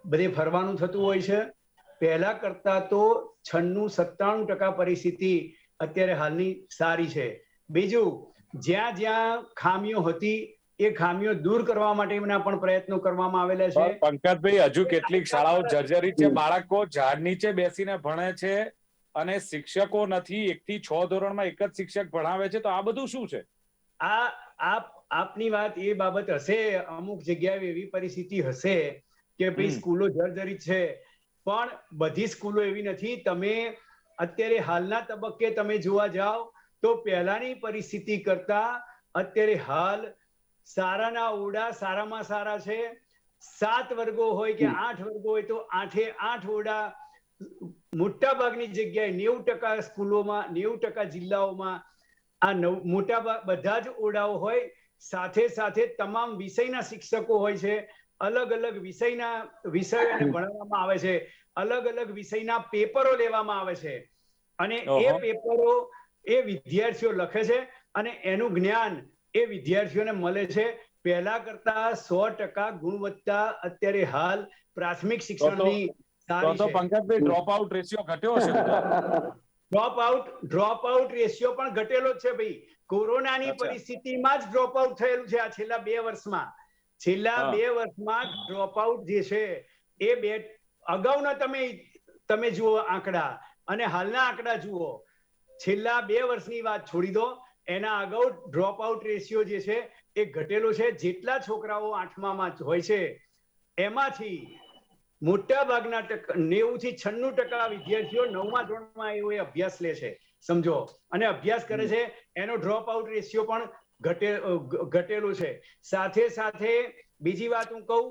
બધે ફરવાનું થતું હોય છે. પહેલા કરતા તો 96-97% પરિસ્થિતિ અત્યારે હાલની સારી છે. બીજું, જ્યાં જ્યાં ખામીઓ હતી એ ખામીઓ દૂર કરવા માટેના પણ પ્રયત્નો કરવામાં આવેલા છે. પંકજભાઈ, હજુ કેટલીક શાળાઓ જર્જરિત છે, બાળકો ઝાડ નીચે બેસીને ભણે છે અને શિક્ષકો નથી. 1 થી 6 ધોરણમાં એક જ શિક્ષક ભણાવે છે, તો આ બધું શું છે? આપની વાત એ બાબત હશે, અમુક જગ્યાએ એવી પરિસ્થિતિ હશે કે ભાઈ સ્કૂલો જર્જરિત છે, પણ બધી સ્કૂલો એવી નથી. તમે અત્યારે હાલના તબક્કે તમે જોવા જાઓ તો પહેલાની પરિસ્થિતિ કરતા અત્યારે હાલ સારાના ઓરડા સારામાં સારા છે. 7 વર્ગો હોય કે 8 વર્ગો હોય તો 8 ઓરડા મોટા ભાગની જગ્યાએ 90% સ્કૂલોમાં, 90% જિલ્લાઓમાં આ મોટા બધા જ ઓરડાઓ હોય. સાથે સાથે તમામ વિષયના શિક્ષકો હોય છે. અલગ અલગ વિષયોને ભણાવવામાં આવે છે. અલગ અલગ વિષયના પેપરો લેવામાં આવે છે અને એ પેપરો એ વિદ્યાર્થીઓ લખે છે અને એનું જ્ઞાન એ વિદ્યાર્થીઓને મળે છે. પહેલા કરતા 100% ગુણવત્તા અત્યારે હાલ પ્રાથમિક શિક્ષણની સારી છે. તો પંકજભાઈ, ડ્રોપ આઉટ રેશિયો ઘટ્યો હશે? ડ્રોપ આઉટ રેશિયો પણ ઘટેલો જ છે ભાઈ. કોરોનાની પરિસ્થિતિમાં જ ડ્રોપ આઉટ થયેલું છે. આ છેલ્લા 2 વર્ષમાં ડ્રોપ આઉટ જે છે એ અગાઉના તમે જુઓ આંકડા અને હાલના આંકડા જુઓ. છેલ્લા 2 વર્ષની વાત છોડી દો, એના અગાઉ ડ્રોપ આઉટ રેશિયો જે છે એ ઘટેલો છે. જેટલા છોકરાઓ 8મામાં હોય છે એમાંથી મોટા ભાગના 90 થી 96% વિદ્યાર્થીઓ 9મા ધોરણમાં એવો અભ્યાસ લે છે, સમજો, અને અભ્યાસ કરે છે. એનો ડ્રોપ આઉટ રેશિયો પણ ઘટેલો છે. સાથે સાથે બીજી વાત હું કહું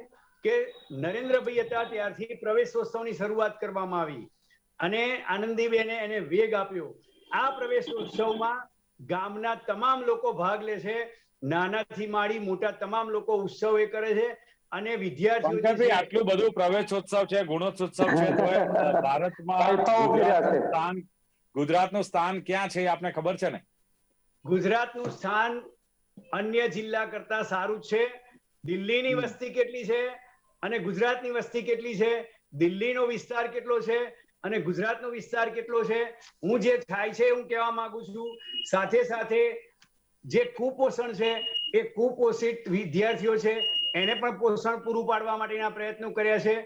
કે નરેન્દ્રભાઈ હતા ત્યારથી પ્રવેશોત્સવની શરૂઆત કરવામાં આવી અને આનંદીબેને એને વેગ આપ્યો. આ પ્રવેશોત્સવમાં ગામના તમામ લોકો ભાગ લે છે. નાનાથી માંડી મોટા તમામ લોકો ઉત્સવ એ કરે છે અને વિદ્યાર્થીઓ આટલું બધું પ્રવેશોત્સવ છે, ગુણોત્સવ છે, તો ભારતમાં ગુજરાતનું સ્થાન ક્યાં છે આપને ખબર છે ને? ગુજરાતનું સ્થાન અન્ય જિલ્લા કરતા સારું છે. દિલ્હીની વસ્તી કેટલી છે અને ગુજરાતની વસ્તી કેટલી છે? દિલ્હીનો વિસ્તાર કેટલો છે અને ગુજરાતનો વિસ્તાર કેટલો છે? હું જે થાય છે હું કહેવા માંગુ છું. સાથે સાથે જે કુપોષણ છે એ કુપોષિત વિદ્યાર્થીઓ છે એને પણ પોષણ પૂરું પાડવા માટેના પ્રયત્નો કર્યા છે.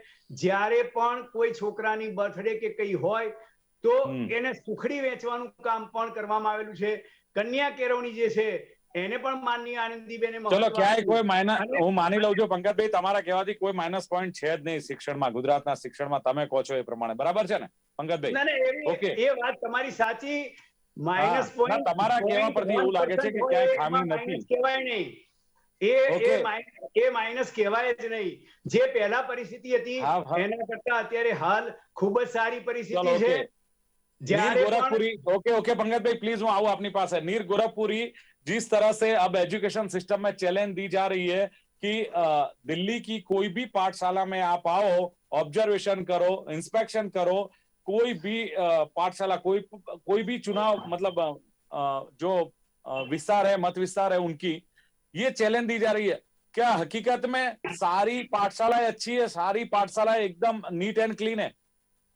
જ્યારે પણ કોઈ છોકરાની બર્થડે કે કઈ હોય તો એને સુખડી વેચવાનું કામ પણ કરવામાં આવેલું છે. કન્યા કેળવણી જે છે એને પણ માનનીય આનંદીબેને ચલો ક્યાંય કોઈ માઇનસ, હું માની લઉં છું પંકજભાઈ, તમારા કહેવાથી કોઈ માઇનસ પોઈન્ટ છે જ નહીં શિક્ષણમાં, ગુજરાતના શિક્ષણમાં, તમે કહો છો એ પ્રમાણે, બરાબર છે ને પંકજભાઈ? ઓકે, એ વાત તમારી સાચી. માઇનસ પોઈન્ટ તમારા કહેવા પરથી એવું લાગે છે કે ક્યાંય ખામી નથી. કહેવાય નહીં. એ માઇનસ કહેવાય જ નહીં. જે પહેલા પરિસ્થિતિ હતી એના કરતા અત્યારે હાલ ખૂબ જ સારી પરિસ્થિતિ છે. नीर गोरखपुरी, ओके पंकज भाई प्लीज, मैं आऊं अपनी पास है. नीर गोरखपुरी, जिस तरह से अब एजुकेशन सिस्टम में चैलेंज दी जा रही है कि दिल्ली की कोई भी पाठशाला में आप आओ, ऑब्जर्वेशन करो, इंस्पेक्शन करो, कोई भी पाठशाला, कोई भी चुनाव, मतलब जो विस्तार है, मत विस्तार है उनकी, ये चैलेंज दी जा रही है. क्या हकीकत में सारी पाठशालाएं अच्छी है, सारी पाठशालाएं एकदम नीट एंड क्लीन है?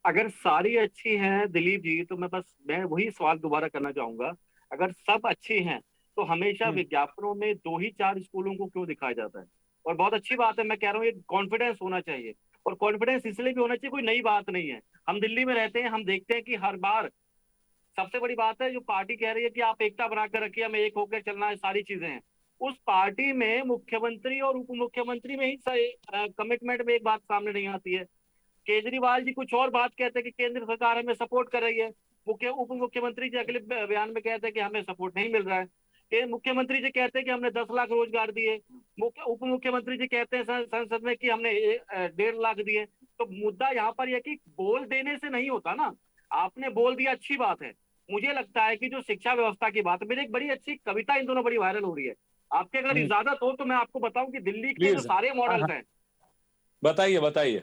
अगर सारी अच्छी हैं दिलीप जी, तो मैं वही सवाल दोबारा करना चाहूंगा. अगर सब अच्छी हैं तो हमेशा विज्ञापनों में 2 ही 4 स्कूलों को क्यों दिखाया जाता है? और बहुत अच्छी बात है, मैं कह रहा हूँ, ये कॉन्फिडेंस होना चाहिए. और कॉन्फिडेंस इसलिए भी होना चाहिए, कोई नई बात नहीं है. हम दिल्ली में रहते हैं, हम देखते हैं कि हर बार सबसे बड़ी बात है जो पार्टी कह रही है कि आप एकता बनाकर रखिए, हमें एक होकर चलना है, सारी चीजें हैं. उस पार्टी में मुख्यमंत्री और उप मुख्यमंत्री में ही कमिटमेंट में एक बात सामने नहीं आती है. केजरीवाल जी कुछ और बात कहते हैं कि केंद्र सरकार हमें सपोर्ट कर रही है. उप मुख्यमंत्री जी अगले बयान में कहते हैं कि हमें सपोर्ट नहीं मिल रहा है. मुख्यमंत्री जी कहते हैं कि हमने 10 लाख रोजगार दिए. उप मुख्यमंत्री जी कहते हैं संसद में कि हमने 1.5 लाख दिए. तो मुद्दा यहाँ पर यह कि बोल देने से नहीं होता ना. आपने बोल दिया, अच्छी बात है. मुझे लगता है कि जो शिक्षा व्यवस्था की बात है, मेरी एक बड़ी अच्छी कविता इन दोनों बड़ी वायरल हो रही है. आपके अगर इजाजत हो तो मैं आपको बताऊं कि दिल्ली के जो सारे मॉडल्स हैं, बताइए.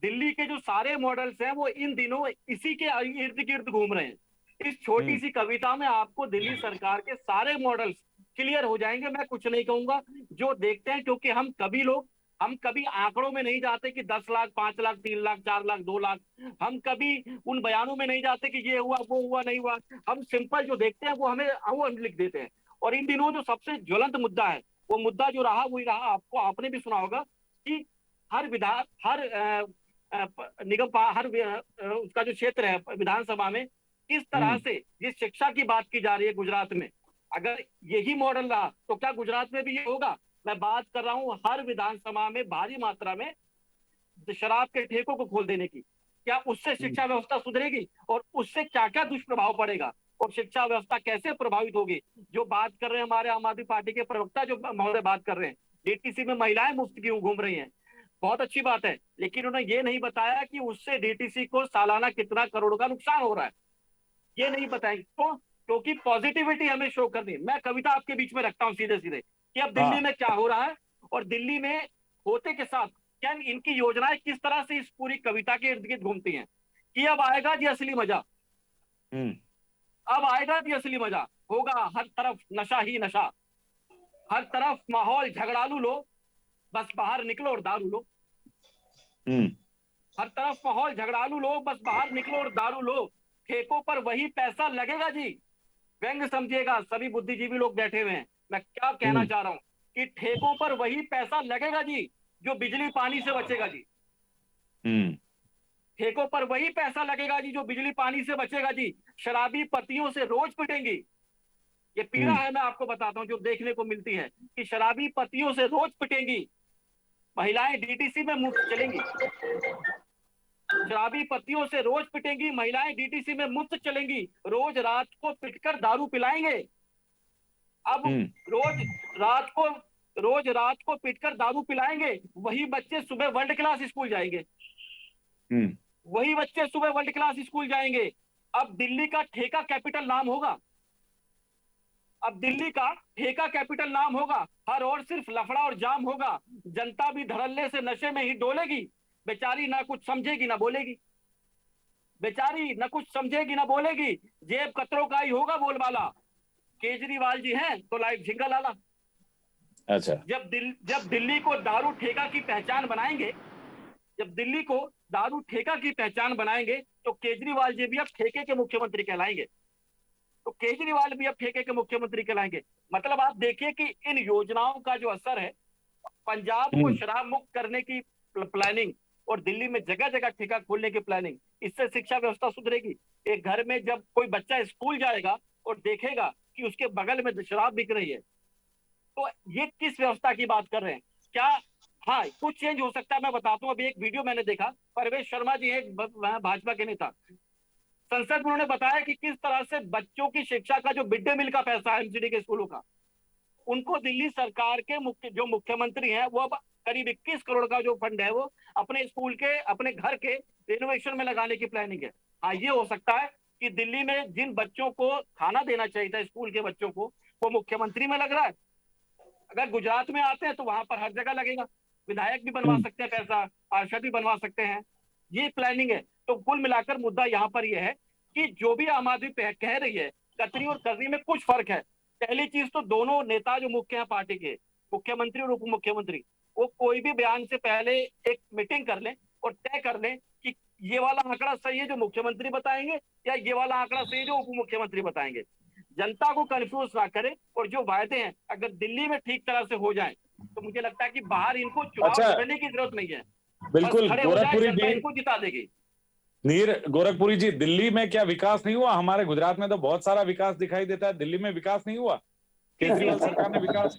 दिल्ली के जो सारे मॉडल्स हैं वो इन दिनों इसी के इर्द गिर्द घूम रहे हैं. इस छोटी सी कविता में आपको दिल्ली सरकार के सारे मॉडल्स क्लियर हो जाएंगे. मैं कुछ नहीं कहूंगा, जो देखते हैं, क्योंकि हम कभी आंकड़ों में नहीं जाते कि 10 लाख, 5 लाख, 3 लाख, 4 लाख, 2 लाख. हम कभी उन बयानों में नहीं जाते कि ये हुआ, वो हुआ, नहीं हुआ. हम सिंपल जो देखते हैं वो हम लिख देते हैं. और इन दिनों जो सबसे ज्वलंत मुद्दा है, वो मुद्दा जो रहा वही रहा. आपने भी सुना होगा कि हर निगम, हर उसका जो क्षेत्र है विधानसभा में, किस तरह से जिस शिक्षा की बात की जा रही है गुजरात में, अगर यही मॉडल रहा तो क्या गुजरात में भी ये होगा? मैं बात कर रहा हूं हर विधानसभा में भारी मात्रा में शराब के ठेकों को खोल देने की. क्या उससे शिक्षा व्यवस्था सुधरेगी? और उससे क्या क्या दुष्प्रभाव पड़ेगा और शिक्षा व्यवस्था कैसे प्रभावित होगी? जो बात कर रहे हैं हमारे आम आदमी पार्टी के प्रवक्ता, जो महोदय बात कर रहे हैं, डीटीसी में महिलाएं मुफ्त क्यों घूम रही हैं, बहुत अच्छी बात है. लेकिन उन्होंने ये नहीं बताया कि उससे डीटीसी को सालाना कितना करोड़ का नुकसान हो रहा है. ये नहीं बताएंगे तो, क्योंकि पॉजिटिविटी हमें शो करनी है. मैं कविता आपके बीच में रखता हूं सीधे सीधे कि अब दिल्ली में क्या हो रहा है और दिल्ली में होते के साथ क्या इनकी योजनाएं किस तरह से इस पूरी कविता के इर्द गिर्द घूमती हैं. कि अब आएगा जी असली मजा, अब आएगा जी असली मजा. होगा हर तरफ नशा ही नशा, हर तरफ माहौल झगड़ालू लो, बस बाहर निकलो और दारू लो. हर तरफ माहौल झगड़ालू लो, बस बाहर निकलो और दारू लो. ठेकों पर वही पैसा लगेगा जी. व्यंग समझिएगा, सभी बुद्धिजीवी लोग बैठे हुए हैं. मैं क्या कहना चाह रहा हूं कि ठेकों पर वही पैसा लगेगा जी जो बिजली पानी से बचेगा जी. ठेकों पर वही पैसा लगेगा जी जो बिजली पानी से बचेगा जी. शराबी पतियों से रोज पिटेंगी. ये पीड़ा है, मैं आपको बताता हूं, जो देखने को मिलती है कि शराबी पतियों से रोज पिटेंगी. महिलाएं डीटीसी में मुफ्त चलेंगी. शराबी पतियों से रोज पिटेंगी, महिलाएं डीटीसी में मुफ्त चलेंगी. रोज रात को पिटकर दारू पिलाएंगे. अब रोज रात को पिटकर दारू पिलाएंगे. वही बच्चे सुबह वर्ल्ड क्लास स्कूल जाएंगे. वही बच्चे सुबह वर्ल्ड क्लास स्कूल जाएंगे. अब दिल्ली का ठेका कैपिटल नाम होगा. अब दिल्ली का ठेका कैपिटल नाम होगा. हर ओर सिर्फ लफड़ा और जाम होगा. जनता भी धड़ल्ले से नशे में ही डोलेगी. बेचारी ना कुछ समझेगी ना बोलेगी. बेचारी ना कुछ समझेगी ना बोलेगी. जेब कतरों का ही होगा बोलबाला. केजरीवाल जी हैं तो लाइव झिंगा लाला. अच्छा, जब दिल्ली को दारू ठेका की पहचान बनाएंगे, जब दिल्ली को दारू ठेका की पहचान बनाएंगे तो केजरीवाल जी भी अब ठेके के मुख्यमंत्री कहलाएंगे. तो केजरीवाल भी अब ठेके के मुख्यमंत्री कहलाएंगे. मतलब आप देखिए कि इन योजनाओं का जो असर है, पंजाब को शराब मुक्त करने की प्लानिंग और दिल्ली में जगह जगह ठेका खोलने की प्लानिंग, इससे शिक्षा व्यवस्था सुधरेगी. एक घर में जब कोई बच्चा स्कूल जाएगा और देखेगा कि उसके बगल में शराब बिक रही है, तो ये किस व्यवस्था की बात कर रहे हैं? क्या हाँ कुछ चेंज हो सकता है? मैं बताता हूँ. अभी एक वीडियो मैंने देखा, परवेश शर्मा जी एक भाजपा के नेता, संसद में उन्होंने बताया कि किस तरह से बच्चों की शिक्षा का जो मिड डे मील का पैसा है एमसीडी के स्कूलों का, उनको दिल्ली सरकार के जो मुख्यमंत्री हैं वो अब करीब 21 करोड़ का जो फंड है वो अपने स्कूल के, अपने घर के रिनोवेशन में लगाने की प्लानिंग है। हाँ, ये हो सकता है कि दिल्ली में जिन बच्चों को खाना देना चाहिए था स्कूल के बच्चों को, वो मुख्यमंत्री में लग रहा है। अगर गुजरात में आते हैं तो वहां पर हर जगह लगेगा, विधायक भी बनवा सकते हैं पैसा, पार्षद भी बनवा सकते हैं, ये प्लानिंग है। तो कुल मिलाकर मुद्दा यहाँ पर यह है कि जो भी आम आदमी कह रही है, कतरी और करनी में कुछ फर्क है। पहली चीज तो दोनों नेता जो मुख्य हैं पार्टी के, मुख्यमंत्री और उप मुख्यमंत्री, वो कोई भी बयान से पहले एक मीटिंग कर लें और तय कर लें कि ये वाला आंकड़ा सही है जो मुख्यमंत्री बताएंगे या ये वाला आंकड़ा सही है जो उप मुख्यमंत्री बताएंगे। जनता को कंफ्यूज ना करें, और जो वायदे हैं अगर दिल्ली में ठीक तरह से हो जाए तो मुझे लगता है कि बाहर इनको चुनाव लड़ने की जरूरत नहीं है। बिल्कुल, खड़े हो जाए, गोरखपुरी जनता जी, इनको जिता देगी। नीर गोरखपुरी जी, दिल्ली में क्या विकास नहीं हुआ? हमारे गुजरात में तो बहुत सारा विकास दिखाई देता है, दिल्ली में विकास नहीं हुआ? केजरीवाल सरकार ने विकास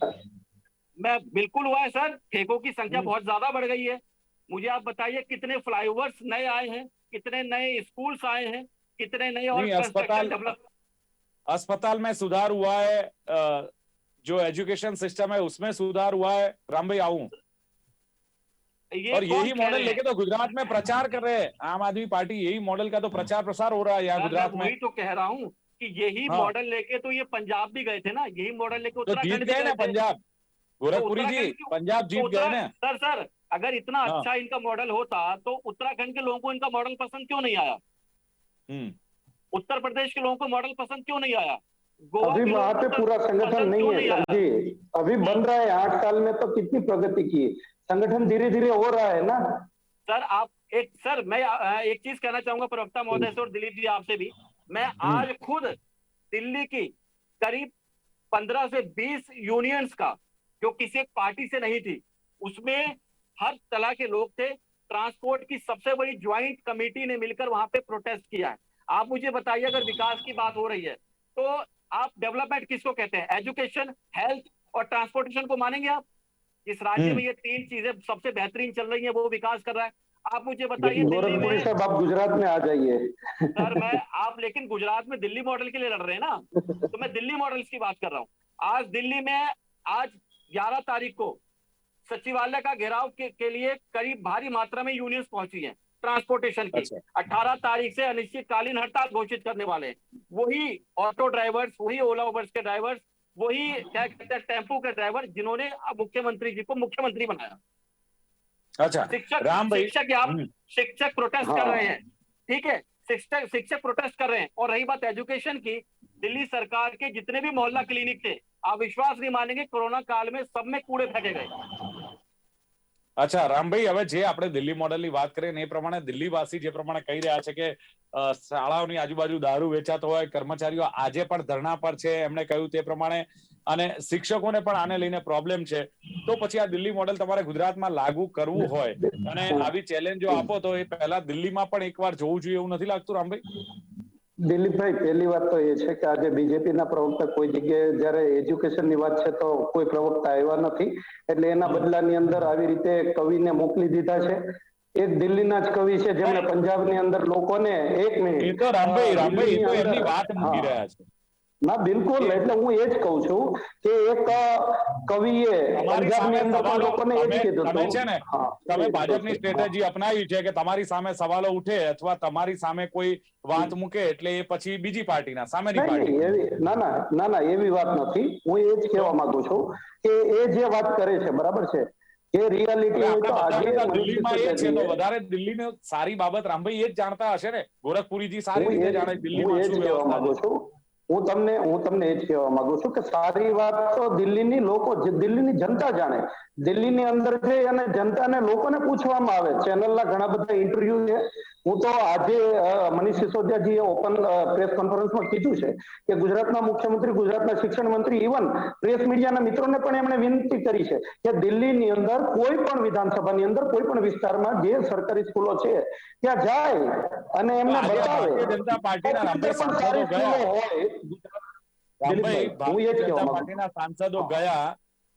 मैं बिल्कुल हुआ है सर, ठेकों की संख्या बहुत ज्यादा बढ़ गई है। मुझे आप बताइए कितने फ्लाईओवर्स नए आए हैं, कितने नए स्कूल्स आए हैं, कितने नए और कंस्ट्रक्शन डेवलप। अस्पताल में सुधार हुआ है, जो एजुकेशन सिस्टम है उसमें सुधार हुआ है। राम भाई आऊं, और यही मॉडल लेके तो गुजरात में प्रचार कर रहे हैं आम आदमी पार्टी, यही मॉडल का तो प्रचार प्रसार हो रहा है यहाँ गुजरात में। वही तो कह रहा हूँ कि यही मॉडल लेके तो ये पंजाब भी गए थे ना, यही मॉडल लेके तो जीत गए ना पंजाब, गोरखपुरी जी, पंजाब जीत गए ना। सर अगर इतना अच्छा इनका मॉडल होता तो उत्तराखंड के लोगों को इनका मॉडल पसंद क्यों नहीं आया? उत्तर प्रदेश के लोगों को मॉडल पसंद क्यों नहीं आया? अभी वहां पे पूरा संगठन नहीं है सर जी, अभी बन रहा है। 8 साल में तो कितनी प्रगति की, संगठन धीरे धीरे हो रहा है ना सर। मैं एक चीज कहना चाहूंगा प्रवक्ता महोदय से और दिलीप जी आपसे भी। मैं आज खुद दिल्ली की करीब 15 से 20 यूनियंस का, जो किसी एक पार्टी से नहीं थी, उसमें हर तरह के लोग थे, ट्रांसपोर्ट की सबसे बड़ी ज्वाइंट कमेटी ने मिलकर वहां पे प्रोटेस्ट किया है। आप मुझे बताइए, अगर विकास की बात हो रही है तो आप डेवलपमेंट किसको कहते हैं? एजुकेशन, हेल्थ और ट्रांसपोर्टेशन को मानेंगे आप? जिस राज्य में ये 3 चीजें सबसे बेहतरीन चल रही है वो विकास कर रहा है। आप मुझे बताइए गोरखपुरी साहब, आप गुजरात में आ जाइए। सर आप लेकिन गुजरात में दिल्ली मॉडल के लिए लड़ रहे हैं ना, तो मैं दिल्ली मॉडल्स की बात कर रहा हूँ। आज दिल्ली में आज 11 तारीख को सचिवालय का घेराव के लिए करीब भारी मात्रा में यूनियंस पहुंची हैं ट्रांसपोर्टेशन की। 18 तारीख से अनिश्चितकालीन हड़ताल घोषित करने वाले हैं। वही ऑटो ड्राइवर्स, वही ओला उबर्स के ड्राइवर्स, वही क्या कहते हैं टेम्पो के ड्राइवर, जिन्होंने मुख्यमंत्री जी को मुख्यमंत्री बनाया। अच्छा, शिक्षक प्रोटेस्ट कर रहे हैं, ठीक है, शिक्षक प्रोटेस्ट कर रहे हैं। और रही बात एजुकेशन की, दिल्ली सरकार के जितने भी मोहल्ला क्लिनिक थे, आप विश्वास नहीं मानेंगे, कोरोना काल में सब में कूड़े फेंके गए। अच्छा રામભાઈ, હવે જે આપણે દિલ્હી મોડલની વાત કરીએ ને એ પ્રમાણે દિલ્હીવાસી જે પ્રમાણે કહી રહ્યા છે કે શાળાઓની આજુબાજુ દારૂ વેચાતો હોય, કર્મચારીઓ આજે પણ ધરણા પર છે, એમણે કહ્યું તે પ્રમાણે, અને શિક્ષકોને પણ આને લઈને પ્રોબ્લેમ છે, તો પછી આ દિલ્હી મોડલ તમારે ગુજરાતમાં લાગુ કરવું હોય અને આવી ચેલેન્જો આપો તો એ પહેલા દિલ્હીમાં પણ એકવાર જોવું જોઈએ, એવું નથી લાગતું રામભાઈ? દિલીપભાઈ, પહેલી વાત તો એ છે કે આજે બીજેપીના પ્રવક્તા કોઈ જગ્યાએ જયારે એજ્યુકેશનની વાત છે તો કોઈ પ્રવક્તા આવ્યા નથી, એટલે એના બદલાની અંદર આવી રીતે કવિને મોકલી દીધા છે। એક દિલ્હીના જ કવિ છે જેમણે પંજાબની અંદર લોકોને એક મિનિટ, એ તો રામભાઈ એ તો એમની વાત મૂકી રહ્યા છે ના બિલકુલ, એટલે હું એ જ કહું છું કે એક કવિએ પંજાબની અંદર પણ લોકોને એ જ કીધું તમે છે ને, હતું। તમે ભાજપની સ્ટ્રેટેજી અપનાવી છે કે તમારી સામે સવાલો ઉઠે અથવા તમારી સામે કોઈ વાત મૂકે એટલે એ પછી બીજી પાર્ટીના સામેની પાર્ટી। ના એવી વાત નથી, હું એ જ કહેવા માંગુ છું કે એ જે વાત કરે છે બરાબર છે, એ રિયાલિટી દિલ્હીમાં એ છે તો વધારે દિલ્હીની સારી બાબત રામભાઈ એ જ જાણતા હશે ને, ગોરખપુરીજી સારી રીતે જાણે દિલ્હીમાં શું વ્યવસ્થા છે। હું તમને એ જ કહેવા માંગુ છું કે સારી વાત તો દિલ્હીની લોકો, દિલ્હીની જનતા જાણે। દિલ્હીની અંદર છે અને જનતાને લોકોને પૂછવામાં આવે, ચેનલના ઘણા બધા ઇન્ટરવ્યુ છે। હું તો આજે મનીષ સિસોદિયાજીએ ઓપન પ્રેસ કોન્ફરન્સમાં કીધું છે કે ગુજરાતના મુખ્યમંત્રી, ગુજરાતના શિક્ષણ મંત્રી, ઇવન પ્રેસ મીડિયાના મિત્રોને પણ એમણે વિનંતી કરી છે કે દિલ્હીની અંદર કોઈ પણ વિધાનસભાની અંદર કોઈ પણ વિસ્તારમાં જે સરકારી સ્કૂલો છે ત્યાં જાય અને એમને બતાવે। જનતા પાર્ટીના સાંસદો ગયા,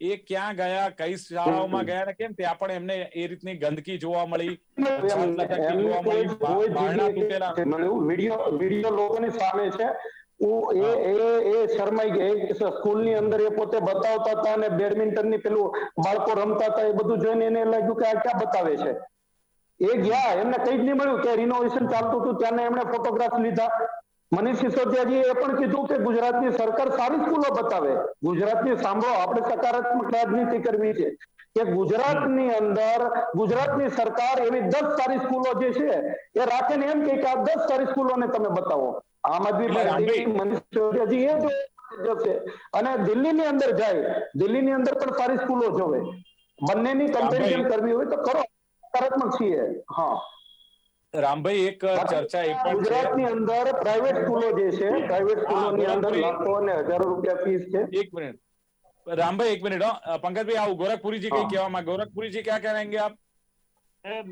એ ક્યાં ગયા, કઈ શાળાઓમાં ગયા ને કેમ, ત્યાં પણ એમને એ રીતની ગંદકી જોવા મળી, વિડીયો લોકોની સામે છે। શરમાઈ ગયા. સ્કૂલની અંદર એ પોતે બતાવતા હતા અને બેડમિન્ટનની પેલું બાળકો રમતા હતા એ બધું જોઈને એને લાગ્યું કે આ ક્યાં બતાવે છે. એ ગયા, એમને કઈ જ નહીં મળ્યું કે રિનોવેશન ચાલતું હતું ત્યાંને એમણે ફોટોગ્રાફ લીધા. મનીષ સિસોદિયાજીએ એ પણ કીધું કે ગુજરાતની સરકાર સારી સ્કૂલો બતાવે. ગુજરાતની સાંભળો, આપણે સકારાત્મક રાજનીતિ કરવી છે કે ગુજરાતની અંદર ગુજરાતની સરકાર એવી 10 સારી સ્કૂલો જે છે એ રાખે ને એમ કે આ 10 સારી સ્કૂલોને તમે બતાવો. આમ આદમી પાર્ટી મનીષ સિસોદિયાજી એ જશે અને દિલ્હીની અંદર જાય, દિલ્હીની અંદર પણ સારી સ્કૂલો જોવે. બંનેની કમ્પેરિઝન કરવી હોય તો કરો, સકારાત્મક છીએ. હા રામભાઈ, એક ચર્ચા એ પણ ગુજરાતની અંદર પ્રાઇવેટ સ્કૂલો જે છે, પ્રાઇવેટ સ્કૂલોની અંદર લાખો અને હજારો રૂપિયા ફીસ છે. एक मिनट रामभाई, एक मिनट. पंकज भाई आओ, गोरखपुरी जी कहीं कहवा માંગે. गोरखपुरी जी क्या कह रहेंगे आप?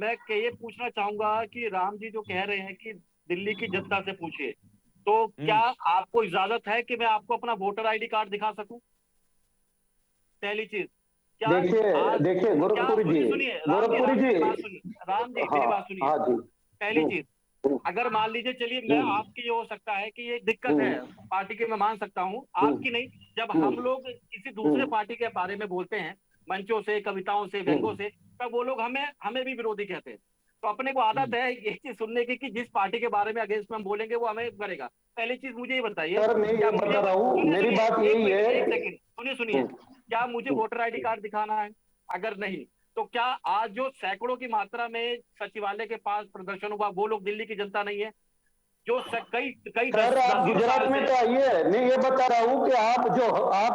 मैं ये पूछना चाहूंगा कि राम जी जो कह रहे हैं कि दिल्ली की जनता से पूछिए, तो क्या आपको इजाजत है कि मैं आपको अपना वोटर आईडी कार्ड दिखा सकूं? पहली चीज, क्या देखिए गोरखपुरी जी, गोरखपुरी जी, राम जी मेरी बात सुनिए. हाँ जी. पहली चीज, अगर मान लीजिए, चलिए मैं आपकी ये हो सकता है कि ये दिक्कत है पार्टी की, मैं मान सकता हूँ, आपकी नहीं. जब हम लोग किसी दूसरे पार्टी के बारे में बोलते हैं मंचों से, कविताओं से, व्यंगों से, तब वो लोग हमें भी विरोधी कहते हैं. तो अपने को आदत है ये चीज सुनने की कि जिस पार्टी के बारे में अगेंस्ट में हम बोलेंगे वो हमें करेगा. पहली चीज मुझे ये बताइए, सर मैं ये बता रहा हूँ, मेरी बात यही है. सुनिए, क्या मुझे वोटर आईडी कार्ड दिखाना है? अगर नहीं तो क्या आज जो सैकड़ों की मात्रा में सचिवालय के पास प्रदर्शन हुआ, वो लोग दिल्ली की जनता नहीं है? जो कई सर आप गुजरात में तो आइए. मैं ये बता रहा हूँ कि आप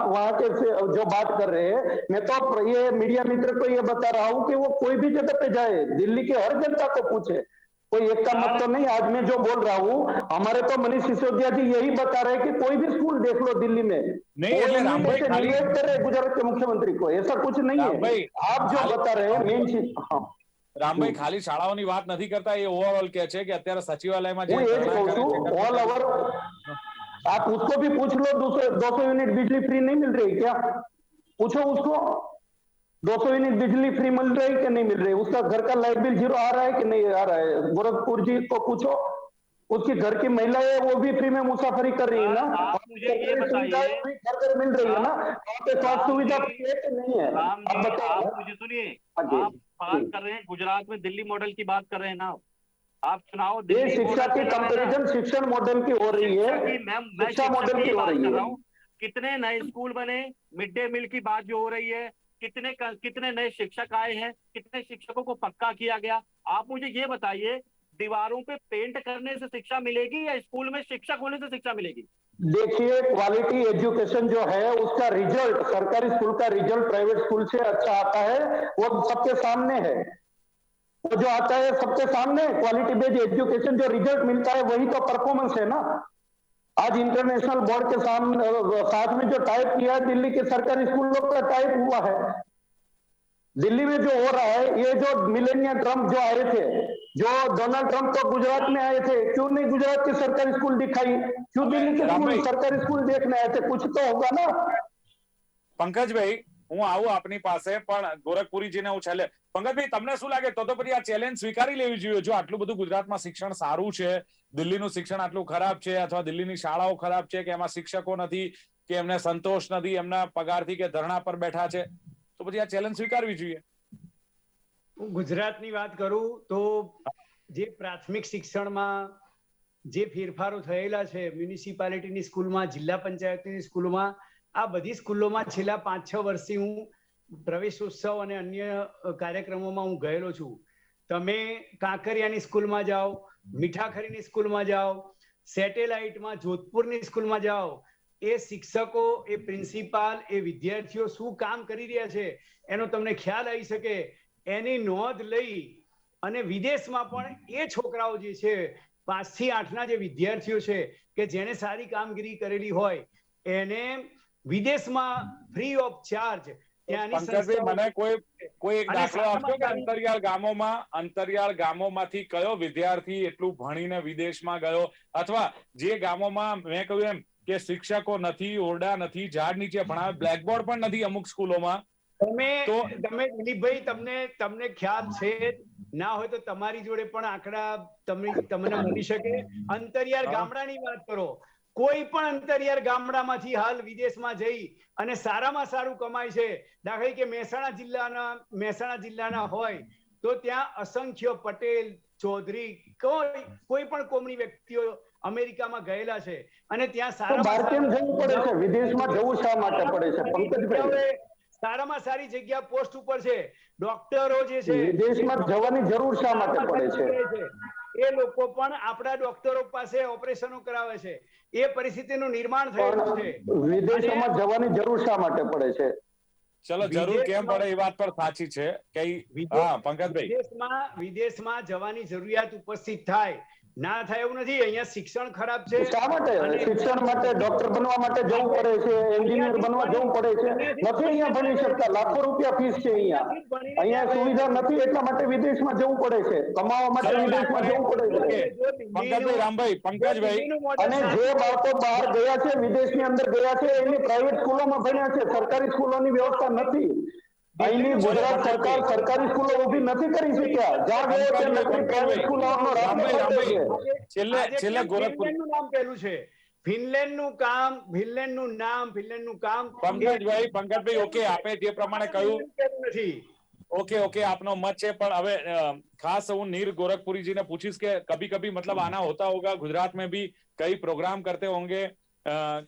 वहाँ के जो बात कर रहे हैं, मैं तो ये मीडिया मित्र को ये बता रहा हूँ कि वो कोई भी जगह पे जाए, दिल्ली के हर जनता को पूछे. कोई एक का मत तो नहीं. आज मैं जो बोल रहा हूँ, हमारे तो मनीष सिसोदिया जी यही बता रहे कि कोई भी स्कूल देख लो दिल्ली में, निवेदन कर रहे गुजरात के मुख्यमंत्री को, ऐसा कुछ नहीं है. आप जो बता रहे हैं मेन चीज. हाँ રામભાઈ, ખાલી શાળાઓની વાત નથી કરતા, એ ઓવરઓલ કે છે કે અત્યારે સચિવાલયમાં જે ऑल ओवर. आप उसको भी पूछ लो, 200 यूनिट बिजली फ्री नहीं मिल रही क्या? पूछो उसको, 200 यूनिट बिजली फ्री मिल रही कि नहीं मिल रही? उसका घर का लाइट बिल जीरो आ रहा है कि नहीं आ रहा है? गोरखपुर जी को पूछो, उसकी घर की महिला है वो भी फ्री में मुसाफरी कर रही है ना. आप मुझे ये बताइए, घर मिल रही है ना, वहाँ पे स्वास्थ्य सुविधा नहीं है. आप मुझे सुनिए, आप बात कर रहे हैं गुजरात में दिल्ली मॉडल की बात कर रहे हैं ना, आप सुनाओ. ये शिक्षा की कंपैरिजन शिक्षण मॉडल की हो रही है, मैं शिक्षा मॉडल की बात कर रहा हूँ. कितने नए स्कूल बने, मिड डे मील की बात जो हो रही है, कितने नए शिक्षक आए हैं, कितने शिक्षकों को पक्का किया गया. आप मुझे ये बताइए, दीवारों पे पेंट करने से शिक्षा मिलेगी या स्कूल में शिक्षक होने से शिक्षा मिलेगी? देखिए, क्वालिटी एजुकेशन जो है उसका रिजल्ट सरकारी स्कूल का रिजल्ट प्राइवेट स्कूल से अच्छा आता है, वो सबके सामने है. वो जो आता है सबके सामने, क्वालिटी बेस्ड एजुकेशन जो रिजल्ट मिलता है वही तो परफॉर्मेंस है ना. आज इंटरनेशनल बोर्ड के सामने साथ में जो टाइप किया है दिल्ली के सरकारी स्कूलों का टाइप हुआ है. दिल्ली में जो हो रहा है, ये जो मिलेनियम ट्रम्प जो आए थे, जो डोनाल्ड ट्रम्प तो गुजरात में आए थे, क्यों नहीं गुजरात के सरकारी स्कूल दिखाई? क्यों दिल्ली के स्कूल सरकारी स्कूल देखने आए थे? कुछ तो होगा ना. પંકજભાઈ, હું આવું આપની પાસે, પણ ગોરખપુરીજીને હું છેલ્લે. પંકજભાઈ, તમને શું લાગે, તો પછી આ ચેલેન્જ સ્વીકારી લેવી જોઈએ? જો આટલું બધું ગુજરાતમાં શિક્ષણ સારું છે, દિલ્હીનું શિક્ષણ આટલું ખરાબ છે, અથવા દિલ્હીની શાળાઓ ખરાબ છે, કે એમાં શિક્ષકો નથી, કે એમને સંતોષ નથી, એમના પગારથી કે ધરણા પર બેઠા છે, તો પછી આ ચેલેન્જ સ્વીકારવી જોઈએ. હું ગુજરાતની વાત કરું તો જે પ્રાથમિક શિક્ષણમાં જે ફેરફારો થયેલા છે, મ્યુનિસિપાલિટીની સ્કૂલમાં, જિલ્લા પંચાયતની સ્કૂલમાં, આ બધી સ્કૂલોમાં છેલ્લા 5-6 વર્ષથી હું પ્રવેશોત્સવ અને અન્ય કાર્યક્રમોમાં હું ગયેલો છું. તમે કાંકરિયાની સ્કૂલમાં જાઓ, મીઠાખરીની સ્કૂલમાં જાઓ, સેટેલાઇટમાં જોધપુરની સ્કૂલમાં જાઓ, એ શિક્ષકો, એ પ્રિન્સિપાલ, એ વિદ્યાર્થીઓ શું કામ કરી રહ્યા છે એનો તમને ખ્યાલ આવી શકે. એની નોંધ લઈ અને વિદેશમાં પણ એ છોકરાઓ જે છે 5 થી 8ના જે વિદ્યાર્થીઓ છે કે જેણે સારી કામગીરી કરેલી હોય એને વિદેશમાં ફ્રી ઓફ ચાર્જ મને કોઈ એક દાખલો આપજો કે અંતરિયાળ ગામોમાંથી કયો વિદ્યાર્થી એટલું ભણીને વિદેશમાં ગયો, અથવા જે ગામોમાં મેં કહ્યું એમ કે શિક્ષકો નથી, ઓરડા નથી, ઝાડ નીચે ભણાવે, બ્લેકબોર્ડ પણ નથી અમુક સ્કૂલોમાં. તમે દિલીપભાઈ, તમને ખ્યાલ છે ના હોય તો તમારી જોડે પણ આંકડા તમને મળી શકે. અંતરિયાળ ગામડાની વાત કરો કોઈ પણ અંતરિયાળ ગામડામાંથી હાલ વિદેશમાં જઈ અને સારામાં સારું કમાય છે. દાખલા તરીકે મહેસાણા જિલ્લાના હોય તો ત્યાં અસંખ્ય પટેલ, ચૌધરી, કોઈ પણ કોમની વ્યક્તિઓ અમેરિકામાં ગયેલા છે અને ત્યાં બહાર કેમ જવું પડે છે? વિદેશમાં જવું શા માટે પડે છે પંકજભાઈ? સારામાં સારી જગ્યા પોસ્ટ ઉપર છે. ડોક્ટરો જે છે વિદેશમાં જવાની જરૂર શા માટે પડે છે? એ લોકો પણ આપણા ડોક્ટરો પાસે ઓપરેશનો કરાવે છે. એ પરિસ્થિતિનું નિર્માણ થયેલું છે. વિદેશોમાં જવાની જરૂર શા માટે પડે છે? ચલો, જરૂર કેમ પડે એ વાત પર સાચી છે. કઈ હા પંકજભાઈ, વિદેશમાં જવાની જરૂરિયાત ઉપસ્થિત થાય ના થાય એવું નથી. અહીંયા શિક્ષણ ખરાબ છે. શા માટે? શિક્ષણ માટે, ડોક્ટર બનવા માટે જવું પડે છે, એન્જિનિયર બનવા જવું પડે છે. નથી અહીંયા ભણી શકતા, લાખો રૂપિયા ફીસ છે અહીંયા સુવિધા નથી, એટલા માટે વિદેશમાં જવું પડે છે, કમાવા માટે વિદેશમાં જવું પડે છે. પંકજભાઈ, રામભાઈ, પંકજભાઈ, અને જે બાળકો બહાર ગયા છે, વિદેશની અંદર ગયા છે, એની પ્રાઇવેટ સ્કૂલોમાં ભણ્યા છે, સરકારી સ્કૂલોની વ્યવસ્થા નથી. અહીંની ગુજરાત સરકાર સરકારી સ્કૂલો ઊભી નથી કરી શક્યા. જ્યાં ગયો છે નકરી પ્રાઇવેટ સ્કૂલોનો રાસ્તો ખોટો છે. છેલ્લે ગોરખપુર ફિનલેન્ડનું નામ પહેલું છે. ફિનલેન્ડનું કામ પંકજભાઈ, ઓકે, આપે જે પ્રમાણે કહ્યું નથી. ઓકે, આપનો મત છે, પણ હવે खास હું नीर गोरखपुरी जी ने पूछीस कि कभी कभी मतलब आना होता होगा, गुजरात में भी कई प्रोग्राम करते होंगे,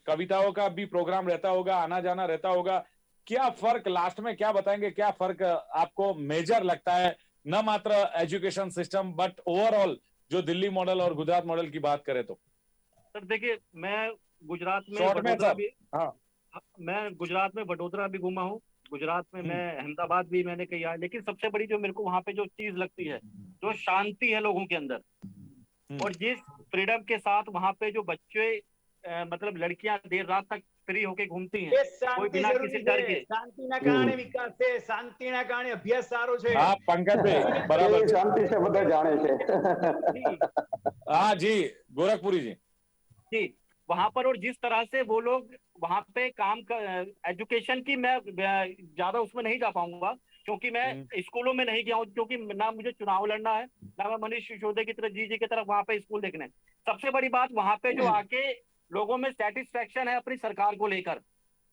कविताओं का भी प्रोग्राम रहता होगा, आना जाना रहता होगा. क्या फर्क लास्ट में क्या बताएंगे, क्या फर्क आपको मेजर लगता है, न मात्र एजुकेशन सिस्टम बट ओवरऑल जो दिल्ली मॉडल और गुजरात मॉडल की बात करें तो? सर देखिए, मैं गुजरात में वडोदरा भी घूमा हूँ, गुजरात में मैं अहमदाबाद भी मैंने किया है, लेकिन सबसे बड़ी जो मेरे को वहां पे जो चीज लगती है, जो शांति है लोगों के अंदर, और जिस फ्रीडम के साथ वहां पे जो बच्चे मतलब लड़कियां देर रात तक फ्री होके घूमती हैं, कोई बिना किसी डर के. શાંતિના કારણે વિકાસ છે, શાંતિના કારણે અભ્યાસ સારો છે. હા પંકજભાઈ, બરાબર, શાંતિ છે, બધા જાણે છે. हाँ जी, गोरखपुरी जी, वहां पर, और जिस तरह से वो लोग वहां पे काम कर, एजुकेशन की मैं ज्यादा उसमें नहीं जा पाऊंगा क्योंकि मैं स्कूलों में नहीं गया हूँ, क्योंकि ना मुझे चुनाव लड़ना है, ना मैं मनीष सिसोदिया की तरफ जी की तरफ वहां पे स्कूल देखना है. सबसे बड़ी बात वहां पे जो आके लोगों में सेटिस्फेक्शन है अपनी सरकार को लेकर,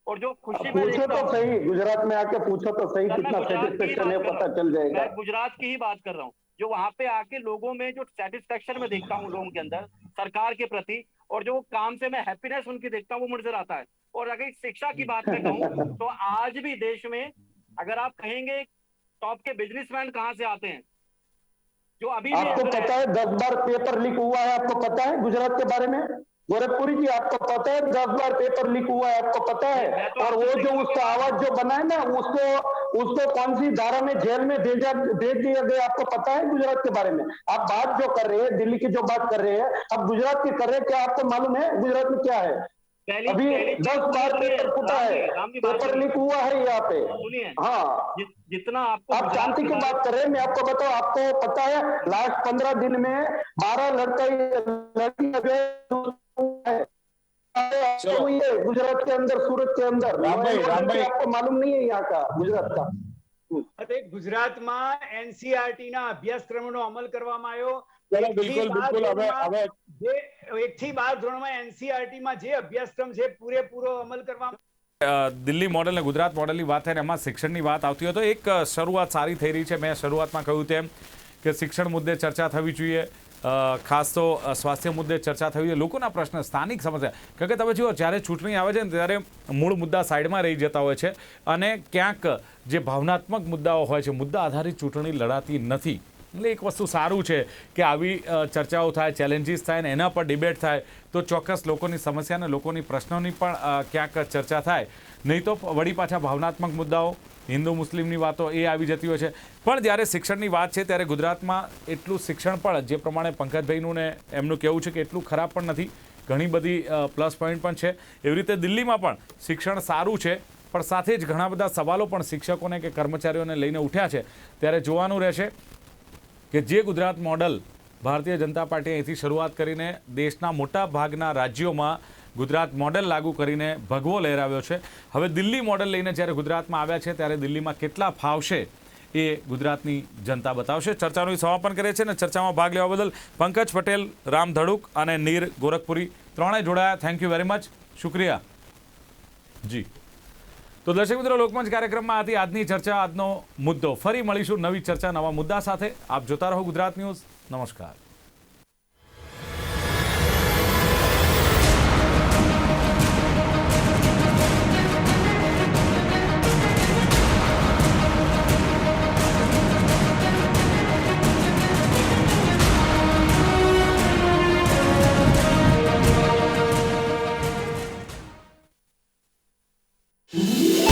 और जो खुशी में पूछो तो सही, गुजरात में आके पूछो तो सही कितना सेटिस्फेक्शन है, पता चल जाएगा. मैं गुजरात की ही बात कर रहा हूँ. जो वहां पे आके लोगों में जो सेटिस्फेक्शन में देखता हूँ लोगों के अंदर सरकार के प्रति, और जो काम से मैं हैप्पीनेस उनकी देखता हूँ, वो मुझे आता है. और अगर शिक्षा की बात मैं कहूँ तो आज भी देश में अगर आप कहेंगे टॉप के बिजनेसमैन कहाँ से आते हैं, जो अभी आपको पता है 10 बार पेपर लीक हुआ है, आपको पता है गुजरात के बारे में? गोरखपुरी जी, आपको पता है 10 बार पेपर लीक हुआ है, आपको पता है? और वो जो उसका आवाज जो बना है ना, उसको कौन सी धारा में जेल में भेज दिया गया, आपको पता है गुजरात के बारे में? आप बात जो कर रहे हैं, दिल्ली की जो बात कर रहे हैं, अब गुजरात की कर रहे हैं, क्या आपको मालूम है गुजरात में क्या है? अभी 10 बार पेपर फूटा है, पेपर लीक हुआ है यहाँ पे. सुनिए, हाँ, जितना आपको आप शांति की बात कर रहे हैं, मैं आपको बताऊं, आपको पता है लास्ट 15 दिन में 12 लड़कियां हुई है गुजरात के अंदर, सूरत के अंदर. आपको मालूम नहीं है यहाँ का गुजरात का? ગુજરાતમાં એનસીઆરટી ના અભ્યાસક્રમનો અમલ કરવામાં આવ્યો. બિલકુલ, હવે જે 1 થી 12 ધોરણમાં એનસીઆરટી માં જે અભ્યાસક્રમ છે પૂરેપૂરો અમલ કરવામાં. દિલ્હી મોડલ અને ગુજરાત મોડલની વાત થાય ને એમાં શિક્ષણની વાત આવતી હોય તો એક શરૂઆત સારી થઈ રહી છે. મેં શરૂઆતમાં કહ્યું તેમ કે શિક્ષણ મુદ્દે ચર્ચા થવી જોઈએ, ખાસ તો સ્વાસ્થ્ય મુદ્દે ચર્ચા થવી જોઈએ, લોકોના પ્રશ્ન, સ્થાનિક સમસ્યા. કારણ કે તમે જુઓ, જ્યારે ચૂંટણી આવે છે ને ત્યારે મૂળ મુદ્દા સાઈડમાં રહી જતા હોય છે અને ક્યાંક જે ભાવનાત્મક મુદ્દાઓ હોય છે, મુદ્દા આધારિત ચૂંટણી લડાતી નથી. એટલે એક વસ્તુ સારું છે કે આવી ચર્ચાઓ થાય, ચેલેન્જીસ થાય ને એના પર ડિબેટ થાય તો ચોક્કસ લોકોની સમસ્યા અને લોકોની પ્રશ્નોની પણ ક્યાંક ચર્ચા થાય. નહીં તો વળી પાછા ભાવનાત્મક મુદ્દાઓ, હિન્દુ મુસ્લિમની વાતો એ આવી જતી હોય છે. પણ જ્યારે શિક્ષણની વાત છે ત્યારે ગુજરાતમાં એટલું શિક્ષણ પણ, જે પ્રમાણે પંકજભાઈનું ને એમનું કહેવું છે કે એટલું ખરાબ પણ નથી, ઘણી બધી પ્લસ પોઈન્ટ પણ છે. એવી રીતે દિલ્હીમાં પણ શિક્ષણ સારું છે, પણ સાથે જ ઘણા બધા સવાલો પણ શિક્ષકોને કે કર્મચારીઓને લઈને ઉઠ્યા છે. ત્યારે જોવાનું રહેશે કે જે ગુજરાત મોડલ ભારતીય જનતા પાર્ટીએ અહીંથી શરૂઆત કરીને દેશના મોટા ભાગના રાજ્યોમાં ગુજરાત મોડલ લાગુ કરીને ભગવો લહેરાવ્યો છે, હવે દિલ્હી મોડલ લઈને જ્યારે ગુજરાતમાં આવ્યા છે ત્યારે દિલ્હીમાં કેટલા ફાવશે એ ગુજરાતની જનતા બતાવશે. ચર્ચાનું સમાપન કરે છે અને ચર્ચામાં ભાગ લેવા બદલ પંકજ પટેલ, રામ ધડુક અને નીર ગોરખપુરી ત્રણેય જોડાયા, થેન્ક યુ વેરી મચ, શુક્રિયા જી. તો દર્શક મિત્રો, લોકમંચ કાર્યક્રમમાં હતી આજની ચર્ચા, આજનો મુદ્દો. ફરી મળીશું નવી ચર્ચા, નવા મુદ્દા સાથે. આપ જોતા રહો ગુજરાત ન્યૂઝ. નમસ્કાર. Mm-hmm.